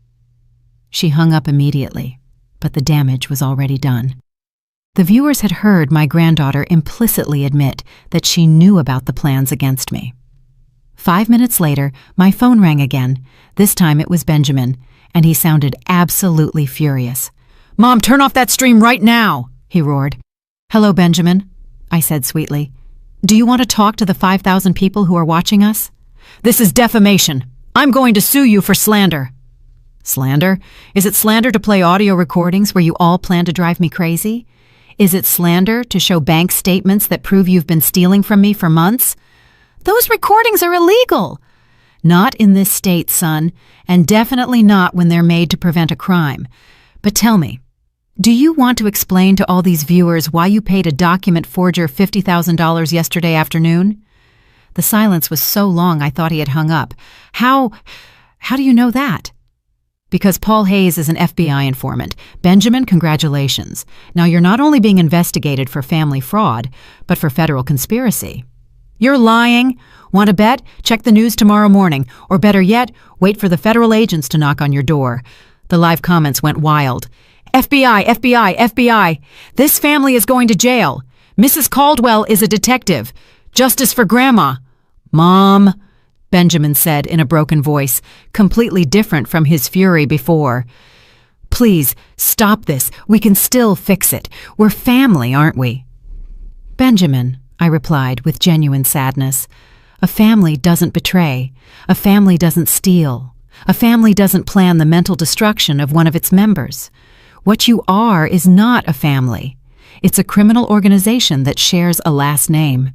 She hung up immediately, but the damage was already done. The viewers had heard my granddaughter implicitly admit that she knew about the plans against me. 5 minutes later, my phone rang again. This time it was Benjamin, and he sounded absolutely furious. "Mom, turn off that stream right now!" he roared. "Hello, Benjamin," I said sweetly. "Do you want to talk to the 5,000 people who are watching us?" "This is defamation. I'm going to sue you for slander." "Slander? Is it slander to play audio recordings where you all plan to drive me crazy? Is it slander to show bank statements that prove you've been stealing from me for months? Those recordings are illegal." "Not in this state, son, and definitely not when they're made to prevent a crime. But tell me, do you want to explain to all these viewers why you paid a document forger $50,000 yesterday afternoon?" The silence was so long I thought he had hung up. How do you know that?" "Because Paul Hayes is an FBI informant. Benjamin, congratulations. Now you're not only being investigated for family fraud, but for federal conspiracy." "You're lying. Want to bet? Check the news tomorrow morning. Or better yet, wait for the federal agents to knock on your door." The live comments went wild. "FBI, FBI, FBI. This family is going to jail. Mrs. Caldwell is a detective. Justice for Grandma." "Mom," Benjamin said in a broken voice, completely different from his fury before. "Please, stop this. We can still fix it. We're family, aren't we?" "Benjamin," I replied with genuine sadness, "a family doesn't betray. A family doesn't steal. A family doesn't plan the mental destruction of one of its members. What you are is not a family. It's a criminal organization that shares a last name.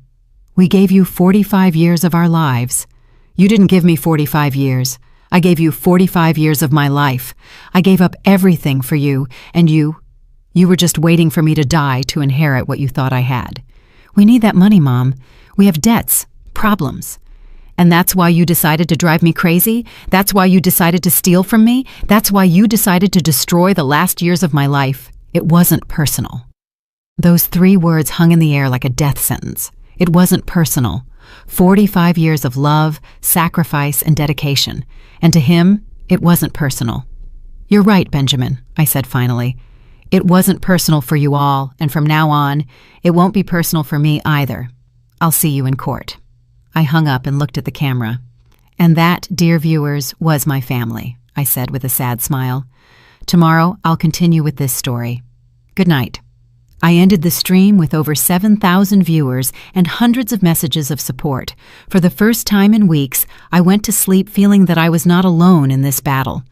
We gave you 45 years of our lives. You didn't give me 45 years. I gave you 45 years of my life. I gave up everything for you, and you were just waiting for me to die to inherit what you thought I had. We need that money, Mom. We have debts, problems. And that's why you decided to drive me crazy? That's why you decided to steal from me? That's why you decided to destroy the last years of my life? It wasn't personal." Those 3 words hung in the air like a death sentence. It wasn't personal. 45 years of love, sacrifice, and dedication. And to him, it wasn't personal. "You're right, Benjamin," I said finally. "It wasn't personal for you all, and from now on, it won't be personal for me either. I'll see you in court." I hung up and looked at the camera. "And that, dear viewers, was my family," I said with a sad smile. "Tomorrow, I'll continue with this story. Good night." I ended the stream with over 7,000 viewers and hundreds of messages of support. For the first time in weeks, I went to sleep feeling that I was not alone in this battle.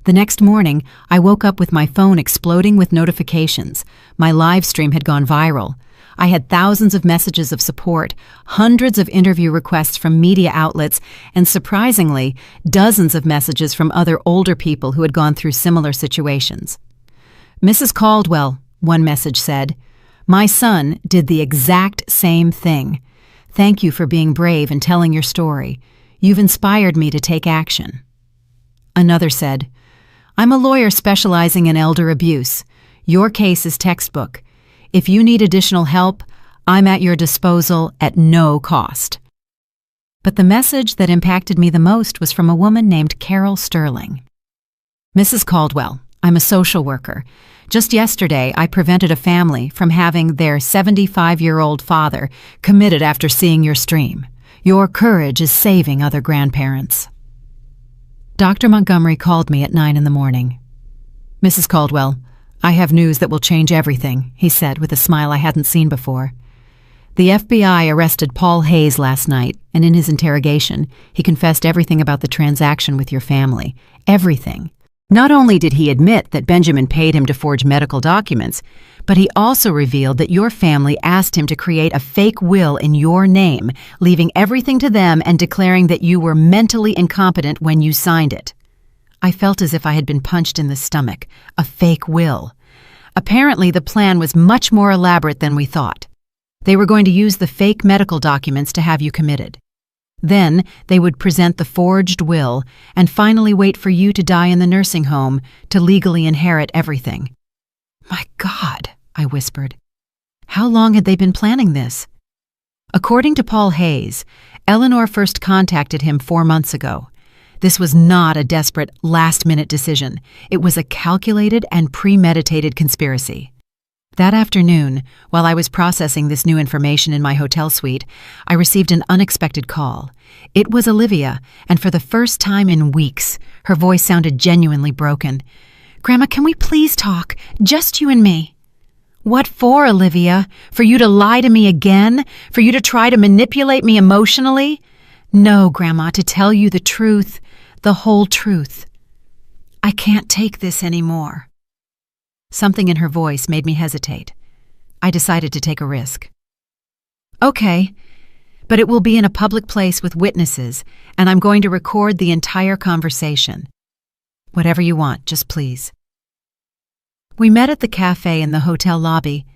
The next morning, I woke up with my phone exploding with notifications. My live stream had gone viral. I had thousands of messages of support, hundreds of interview requests from media outlets, and surprisingly, dozens of messages from other older people who had gone through similar situations. "Mrs. Caldwell," one message said, "my son did the exact same thing. Thank you for being brave and telling your story. You've inspired me to take action." Another said, "I'm a lawyer specializing in elder abuse. Your case is textbook. If you need additional help, I'm at your disposal at no cost." But the message that impacted me the most was from a woman named Carol Sterling. "Mrs. Caldwell, I'm a social worker. Just yesterday, I prevented a family from having their 75-year-old father committed after seeing your stream. Your courage is saving other grandparents." Dr. Montgomery called me at 9 in the morning. "Mrs. Caldwell, I have news that will change everything," he said with a smile I hadn't seen before. "The FBI arrested Paul Hayes last night, and in his interrogation, he confessed everything about the transaction with your family. Everything. Not only did he admit that Benjamin paid him to forge medical documents, but he also revealed that your family asked him to create a fake will in your name, leaving everything to them and declaring that you were mentally incompetent when you signed it. I felt as if I had been punched in the stomach. A fake will. Apparently, the plan was much more elaborate than we thought. They were going to use the fake medical documents to have you committed. Then they would present the forged will and finally wait for you to die in the nursing home to legally inherit everything. My God, I whispered. How long had they been planning this? According to Paul Hayes, Eleanor first contacted him 4 months ago. This was not a desperate, last-minute decision. It was a calculated and premeditated conspiracy. That afternoon, while I was processing this new information in my hotel suite, I received an unexpected call. It was Olivia, and for the first time in weeks, her voice sounded genuinely broken. "Grandma, can we please talk? Just you and me." "What for, Olivia? For you to lie to me again? For you to try to manipulate me emotionally?" "No, Grandma, to tell you the truth, the whole truth. I can't take this anymore." Something in her voice made me hesitate. I decided to take a risk. "Okay, but it will be in a public place with witnesses, and I'm going to record the entire conversation. Whatever you want, just please." We met at the cafe in the hotel lobby.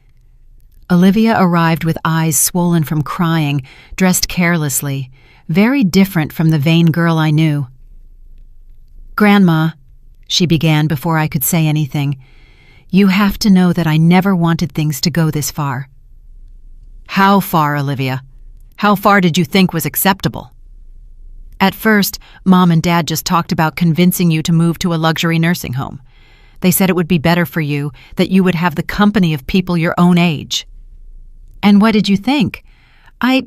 Olivia arrived with eyes swollen from crying, dressed carelessly, very different from the vain girl I knew. "Grandma," she began before I could say anything, "you have to know that I never wanted things to go this far." "How far, Olivia? How far did you think was acceptable?" "At first, Mom and Dad just talked about convincing you to move to a luxury nursing home. They said it would be better for you, that you would have the company of people your own age." "And what did you think?" I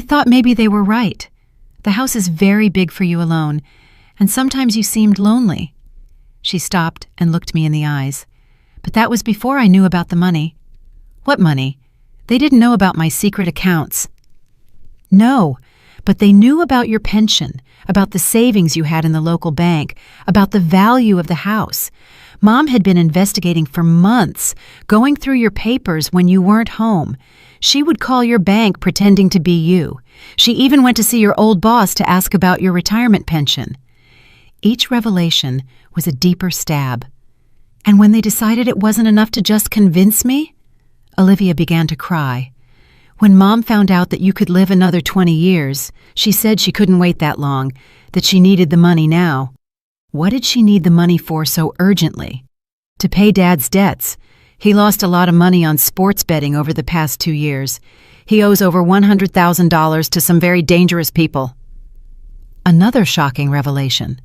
thought maybe they were right. The house is very big for you alone, and sometimes you seemed lonely." She stopped and looked me in the eyes. "But that was before I knew about the money." "What money? They didn't know about my secret accounts." "No, but they knew about your pension, about the savings you had in the local bank, about the value of the house. Mom had been investigating for months, going through your papers when you weren't home. She would call your bank pretending to be you. She even went to see your old boss to ask about your retirement pension." Each revelation was a deeper stab. And when they decided it wasn't enough to just convince me, Olivia began to cry. "When Mom found out that you could live another 20 years, she said she couldn't wait that long, that she needed the money now." What did she need the money for so urgently? To pay Dad's debts. He lost a lot of money on sports betting over the past 2 years. He owes over $100,000 to some very dangerous people. Another shocking revelation.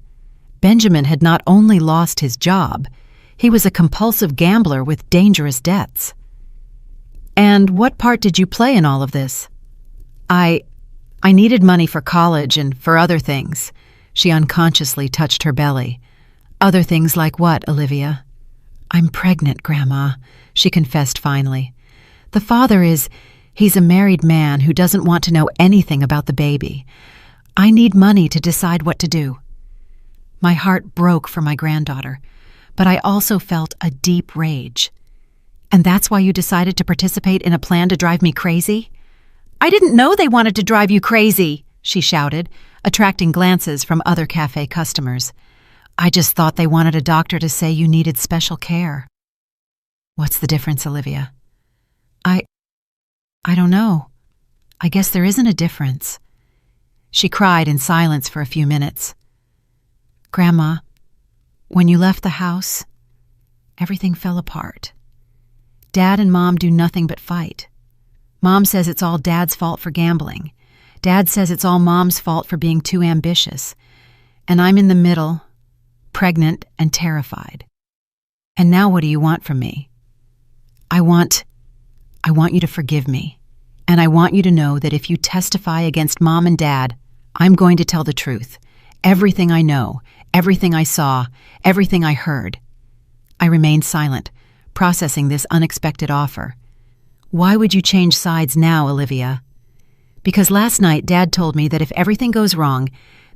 Benjamin had not only lost his job, he was a compulsive gambler with dangerous debts. "And what part did you play in all of this?" I needed money for college and for other things." She unconsciously touched her belly. "Other things like what, Olivia?" "I'm pregnant, Grandma," she confessed finally. "The father he's a married man who doesn't want to know anything about the baby. I need money to decide what to do." My heart broke for my granddaughter, but I also felt a deep rage. "And that's why you decided to participate in a plan to drive me crazy?" "I didn't know they wanted to drive you crazy," she shouted, attracting glances from other cafe customers. "I just thought they wanted a doctor to say you needed special care." "What's the difference, Olivia?" I don't know. I guess there isn't a difference." She cried in silence for a few minutes. "Grandma, when you left the house, everything fell apart. Dad and Mom do nothing but fight. Mom says it's all Dad's fault for gambling. Dad says it's all Mom's fault for being too ambitious. And I'm in the middle, pregnant and terrified. And now what do you want from me? I want you to forgive me. And I want you to know that if you testify against Mom and Dad, I'm going to tell the truth. Everything I know, everything I saw, everything I heard." I remained silent, processing this unexpected offer. "Why would you change sides now, Olivia?" "Because last night Dad told me that if everything goes wrong,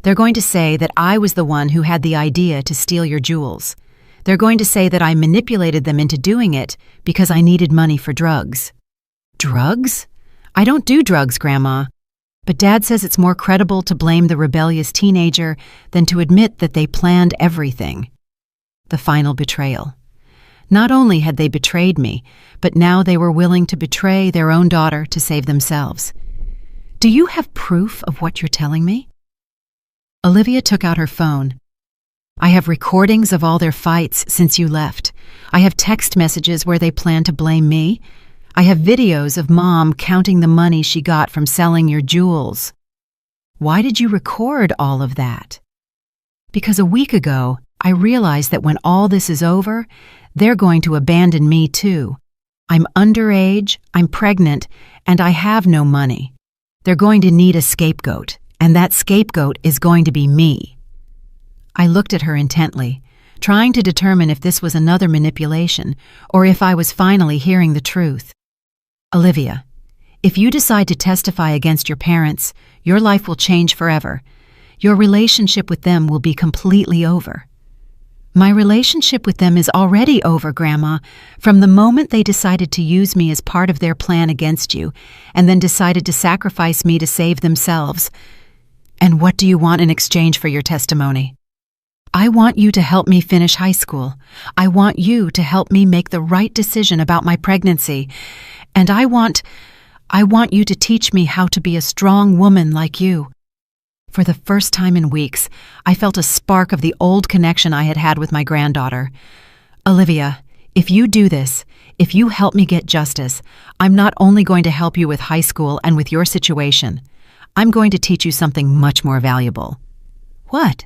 They're going to say that I was the one who had the idea to steal your jewels. They're going to say that I manipulated them into doing it because I needed money for drugs. Drugs? I don't do drugs, Grandma. But Dad says it's more credible to blame the rebellious teenager than to admit that they planned everything. The final betrayal. Not only had they betrayed me, but now they were willing to betray their own daughter to save themselves. Do you have proof of what you're telling me? Olivia took out her phone. I have recordings of all their fights since you left. I have text messages where they plan to blame me. I have videos of Mom counting the money she got from selling your jewels. Why did you record all of that? Because a week ago, I realized that when all this is over, they're going to abandon me too. I'm underage, I'm pregnant, and I have no money. They're going to need a scapegoat, and that scapegoat is going to be me. I looked at her intently, trying to determine if this was another manipulation or if I was finally hearing the truth. Olivia, if you decide to testify against your parents, your life will change forever. Your relationship with them will be completely over. My relationship with them is already over, Grandma, from the moment they decided to use me as part of their plan against you and then decided to sacrifice me to save themselves. And what do you want in exchange for your testimony? I want you to help me finish high school. I want you to help me make the right decision about my pregnancy. And I want you to teach me how to be a strong woman like you. For the first time in weeks, I felt a spark of the old connection I had had with my granddaughter. Olivia, if you do this, if you help me get justice, I'm not only going to help you with high school and with your situation, I'm going to teach you something much more valuable. What?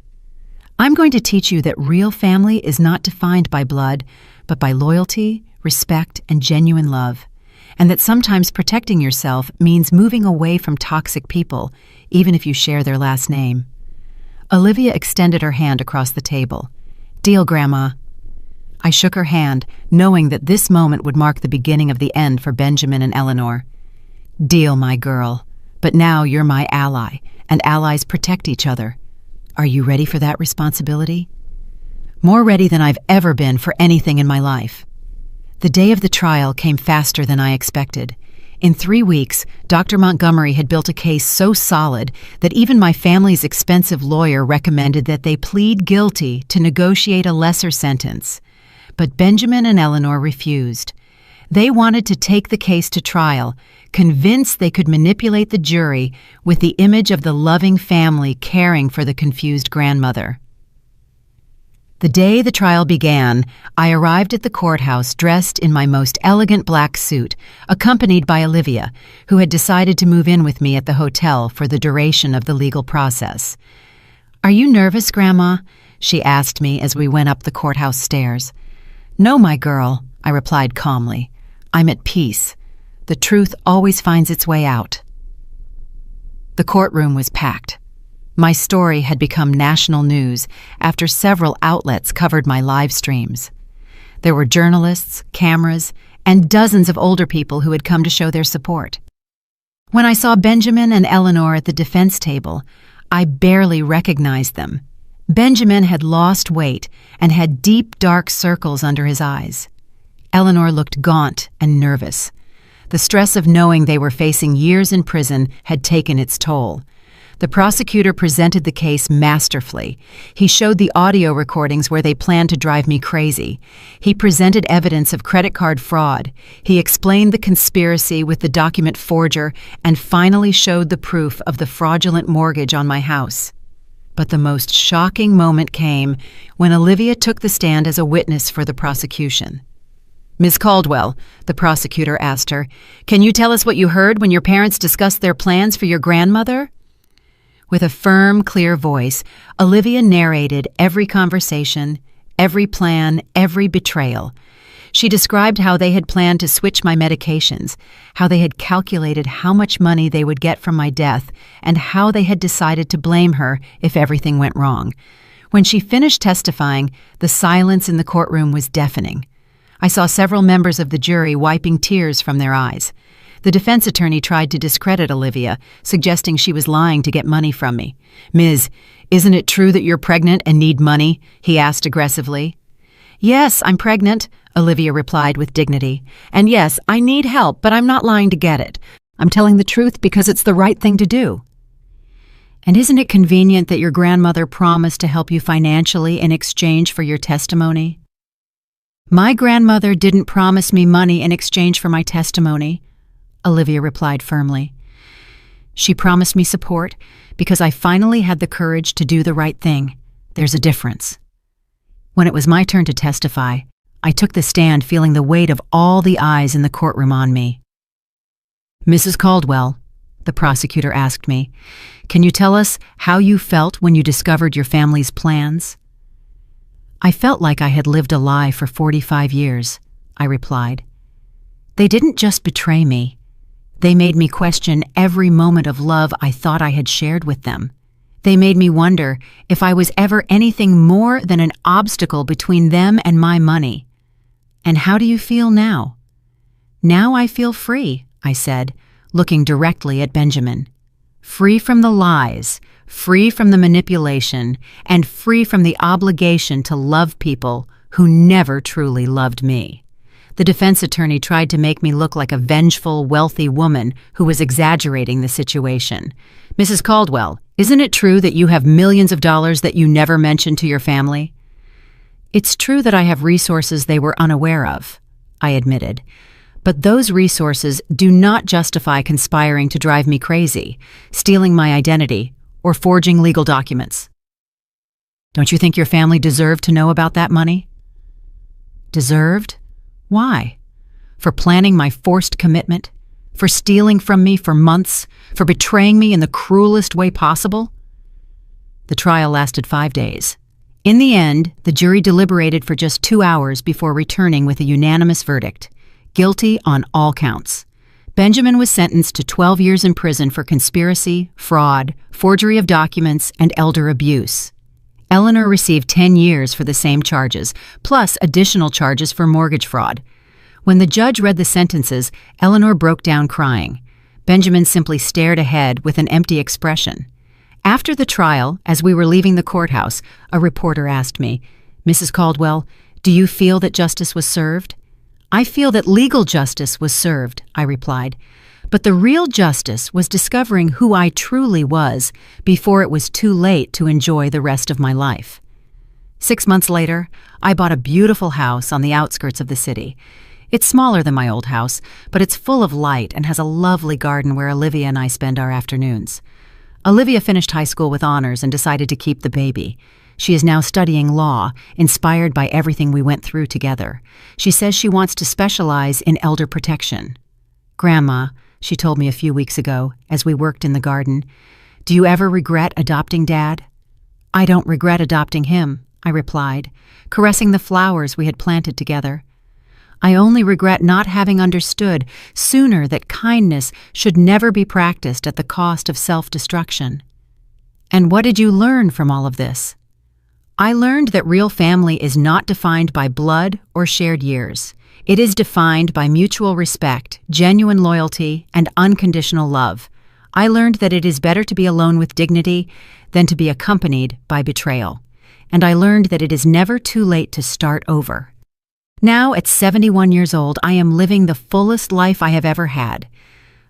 I'm going to teach you that real family is not defined by blood, but by loyalty, respect, and genuine love, and that sometimes protecting yourself means moving away from toxic people, even if you share their last name. Olivia extended her hand across the table. Deal, Grandma. I shook her hand, knowing that this moment would mark the beginning of the end for Benjamin and Eleanor. Deal, my girl. But now you're my ally, and allies protect each other. Are you ready for that responsibility? More ready than I've ever been for anything in my life. The day of the trial came faster than I expected. In 3 weeks, Dr. Montgomery had built a case so solid that even my family's expensive lawyer recommended that they plead guilty to negotiate a lesser sentence. But Benjamin and Eleanor refused. They wanted to take the case to trial, convinced they could manipulate the jury with the image of the loving family caring for the confused grandmother. The day the trial began, I arrived at the courthouse dressed in my most elegant black suit, accompanied by Olivia, who had decided to move in with me at the hotel for the duration of the legal process. "Are you nervous, Grandma?" she asked me as we went up the courthouse stairs. "No, my girl," I replied calmly. "I'm at peace. The truth always finds its way out." The courtroom was packed. My story had become national news after several outlets covered my live streams. There were journalists, cameras, and dozens of older people who had come to show their support. When I saw Benjamin and Eleanor at the defense table, I barely recognized them. Benjamin had lost weight and had deep, dark circles under his eyes. Eleanor looked gaunt and nervous. The stress of knowing they were facing years in prison had taken its toll. The prosecutor presented the case masterfully. He showed the audio recordings where they planned to drive me crazy. He presented evidence of credit card fraud. He explained the conspiracy with the document forger and finally showed the proof of the fraudulent mortgage on my house. But the most shocking moment came when Olivia took the stand as a witness for the prosecution. "Ms. Caldwell," the prosecutor asked her, "can you tell us what you heard when your parents discussed their plans for your grandmother?" With a firm, clear voice, Olivia narrated every conversation, every plan, every betrayal. She described how they had planned to switch my medications, how they had calculated how much money they would get from my death, and how they had decided to blame her if everything went wrong. When she finished testifying, the silence in the courtroom was deafening. I saw several members of the jury wiping tears from their eyes. The defense attorney tried to discredit Olivia, suggesting she was lying to get money from me. "Ms., isn't it true that you're pregnant and need money?" he asked aggressively. "Yes, I'm pregnant," Olivia replied with dignity. "And yes, I need help, but I'm not lying to get it. I'm telling the truth because it's the right thing to do." "And isn't it convenient that your grandmother promised to help you financially in exchange for your testimony?" "My grandmother didn't promise me money in exchange for my testimony," Olivia replied firmly. "She promised me support because I finally had the courage to do the right thing. There's a difference." When it was my turn to testify, I took the stand feeling the weight of all the eyes in the courtroom on me. "Mrs. Caldwell," the prosecutor asked me, "can you tell us how you felt when you discovered your family's plans?" "I felt like I had lived a lie for 45 years, I replied. "They didn't just betray me. They made me question every moment of love I thought I had shared with them. They made me wonder if I was ever anything more than an obstacle between them and my money. And how do you feel now?" "Now I feel free," I said, looking directly at Benjamin. "Free from the lies, free from the manipulation, and free from the obligation to love people who never truly loved me." The defense attorney tried to make me look like a vengeful, wealthy woman who was exaggerating the situation. "Mrs. Caldwell, isn't it true that you have millions of dollars that you never mentioned to your family?" "It's true that I have resources they were unaware of," I admitted. "But those resources do not justify conspiring to drive me crazy, stealing my identity, or forging legal documents." "Don't you think your family deserved to know about that money?" "Deserved? Why? For planning my forced commitment? For stealing from me for months? For betraying me in the cruelest way possible?" The trial lasted 5 days. In the end, the jury deliberated for just 2 hours before returning with a unanimous verdict: guilty on all counts. Benjamin was sentenced to 12 years in prison for conspiracy, fraud, forgery of documents, and elder abuse. Eleanor received 10 years for the same charges, plus additional charges for mortgage fraud. When the judge read the sentences, Eleanor broke down crying. Benjamin simply stared ahead with an empty expression. After the trial, as we were leaving the courthouse, a reporter asked me, "Mrs. Caldwell, do you feel that justice was served?" "I feel that legal justice was served," I replied. "But the real justice was discovering who I truly was before it was too late to enjoy the rest of my life." 6 months later, I bought a beautiful house on the outskirts of the city. It's smaller than my old house, but it's full of light and has a lovely garden where Olivia and I spend our afternoons. Olivia finished high school with honors and decided to keep the baby. She is now studying law, inspired by everything we went through together. She says she wants to specialize in elder protection. "Grandma," she told me a few weeks ago, as we worked in the garden, "do you ever regret adopting Dad?" "I don't regret adopting him," I replied, caressing the flowers we had planted together. "I only regret not having understood sooner that kindness should never be practiced at the cost of self-destruction." "And what did you learn from all of this?" "I learned that real family is not defined by blood or shared years. It is defined by mutual respect, genuine loyalty, and unconditional love. I learned that it is better to be alone with dignity than to be accompanied by betrayal. And I learned that it is never too late to start over. Now, at 71 years old, I am living the fullest life I have ever had.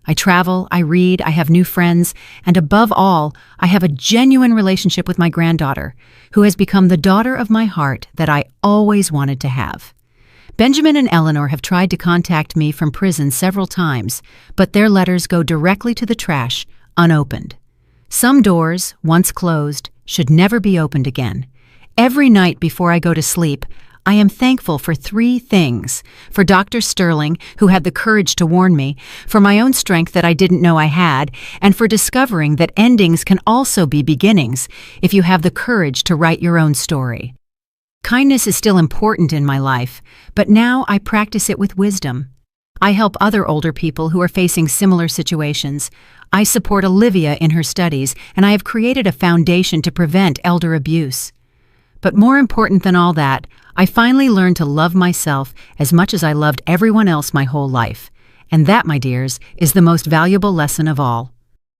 I travel, I read, I have new friends, and above all, I have a genuine relationship with my granddaughter, who has become the daughter of my heart that I always wanted to have. Benjamin and Eleanor have tried to contact me from prison several times, but their letters go directly to the trash, unopened. Some doors, once closed, should never be opened again. Every night before I go to sleep, I am thankful for 3 things: for Dr. Sterling, who had the courage to warn me, for my own strength that I didn't know I had, and for discovering that endings can also be beginnings if you have the courage to write your own story. Kindness is still important in my life, but now I practice it with wisdom. I help other older people who are facing similar situations. I support Olivia in her studies, and I have created a foundation to prevent elder abuse. But more important than all that, I finally learned to love myself as much as I loved everyone else my whole life. And that, my dears, is the most valuable lesson of all.